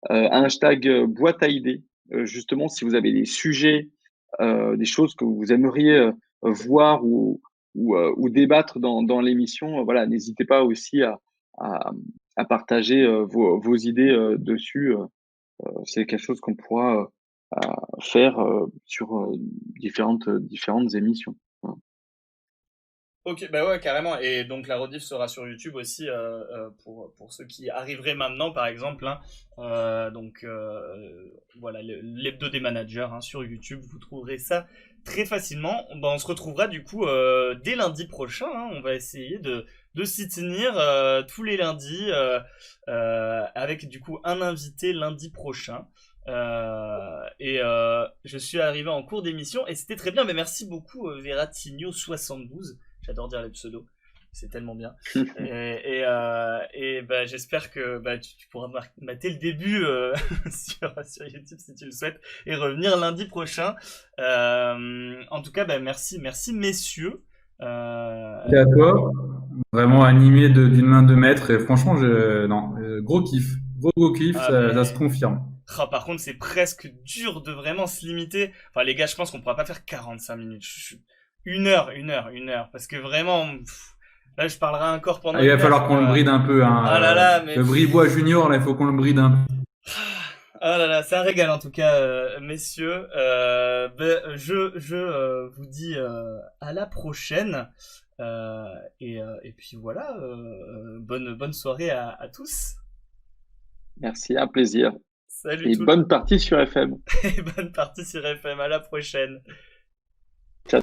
un hashtag boîte à idées. Justement, si vous avez des sujets, des choses que vous aimeriez voir ou débattre dans l'émission, voilà, n'hésitez pas aussi à, à partager vos idées dessus. C'est quelque chose qu'on pourra faire sur différentes émissions. Voilà. Ok, bah ouais, carrément. Et donc la rediff sera sur YouTube aussi pour ceux qui arriveraient maintenant, par exemple. Hein. Voilà, l'hebdo des managers hein, sur YouTube, vous trouverez ça très facilement. Bah, on se retrouvera du coup dès lundi prochain. Hein. On va essayer de s'y tenir tous les lundis avec du coup un invité lundi prochain. Je suis arrivé en cours d'émission et c'était très bien. Mais merci beaucoup Veratigno72. J'adore dire les pseudos, c'est tellement bien. Bah, j'espère que bah, tu pourras mater le début sur YouTube si tu le souhaites et revenir lundi prochain. En tout cas, bah, merci messieurs. Et à toi. vraiment animé d'une main de maître. Et franchement, non, gros kiff. Gros kiff, Ah, ça, mais... ça se confirme. Ah, par contre, c'est presque dur de vraiment se limiter. Enfin, les gars, je pense qu'on pourra pas faire 45 minutes. Une heure. Parce que vraiment, là, je parlerai encore pendant Ah, il va une heure. falloir qu'on le bride un peu. Hein. Ah là là, mais... Le Bribois Junior, là, il faut qu'on le bride un peu. Ah là là, c'est un régal en tout cas, messieurs. Je vous dis à la prochaine. Et puis voilà, bonne soirée à tous. Merci, un plaisir. Salut Et tout le bonne partie sur FM. et bonne partie sur FM. À la prochaine. Ciao.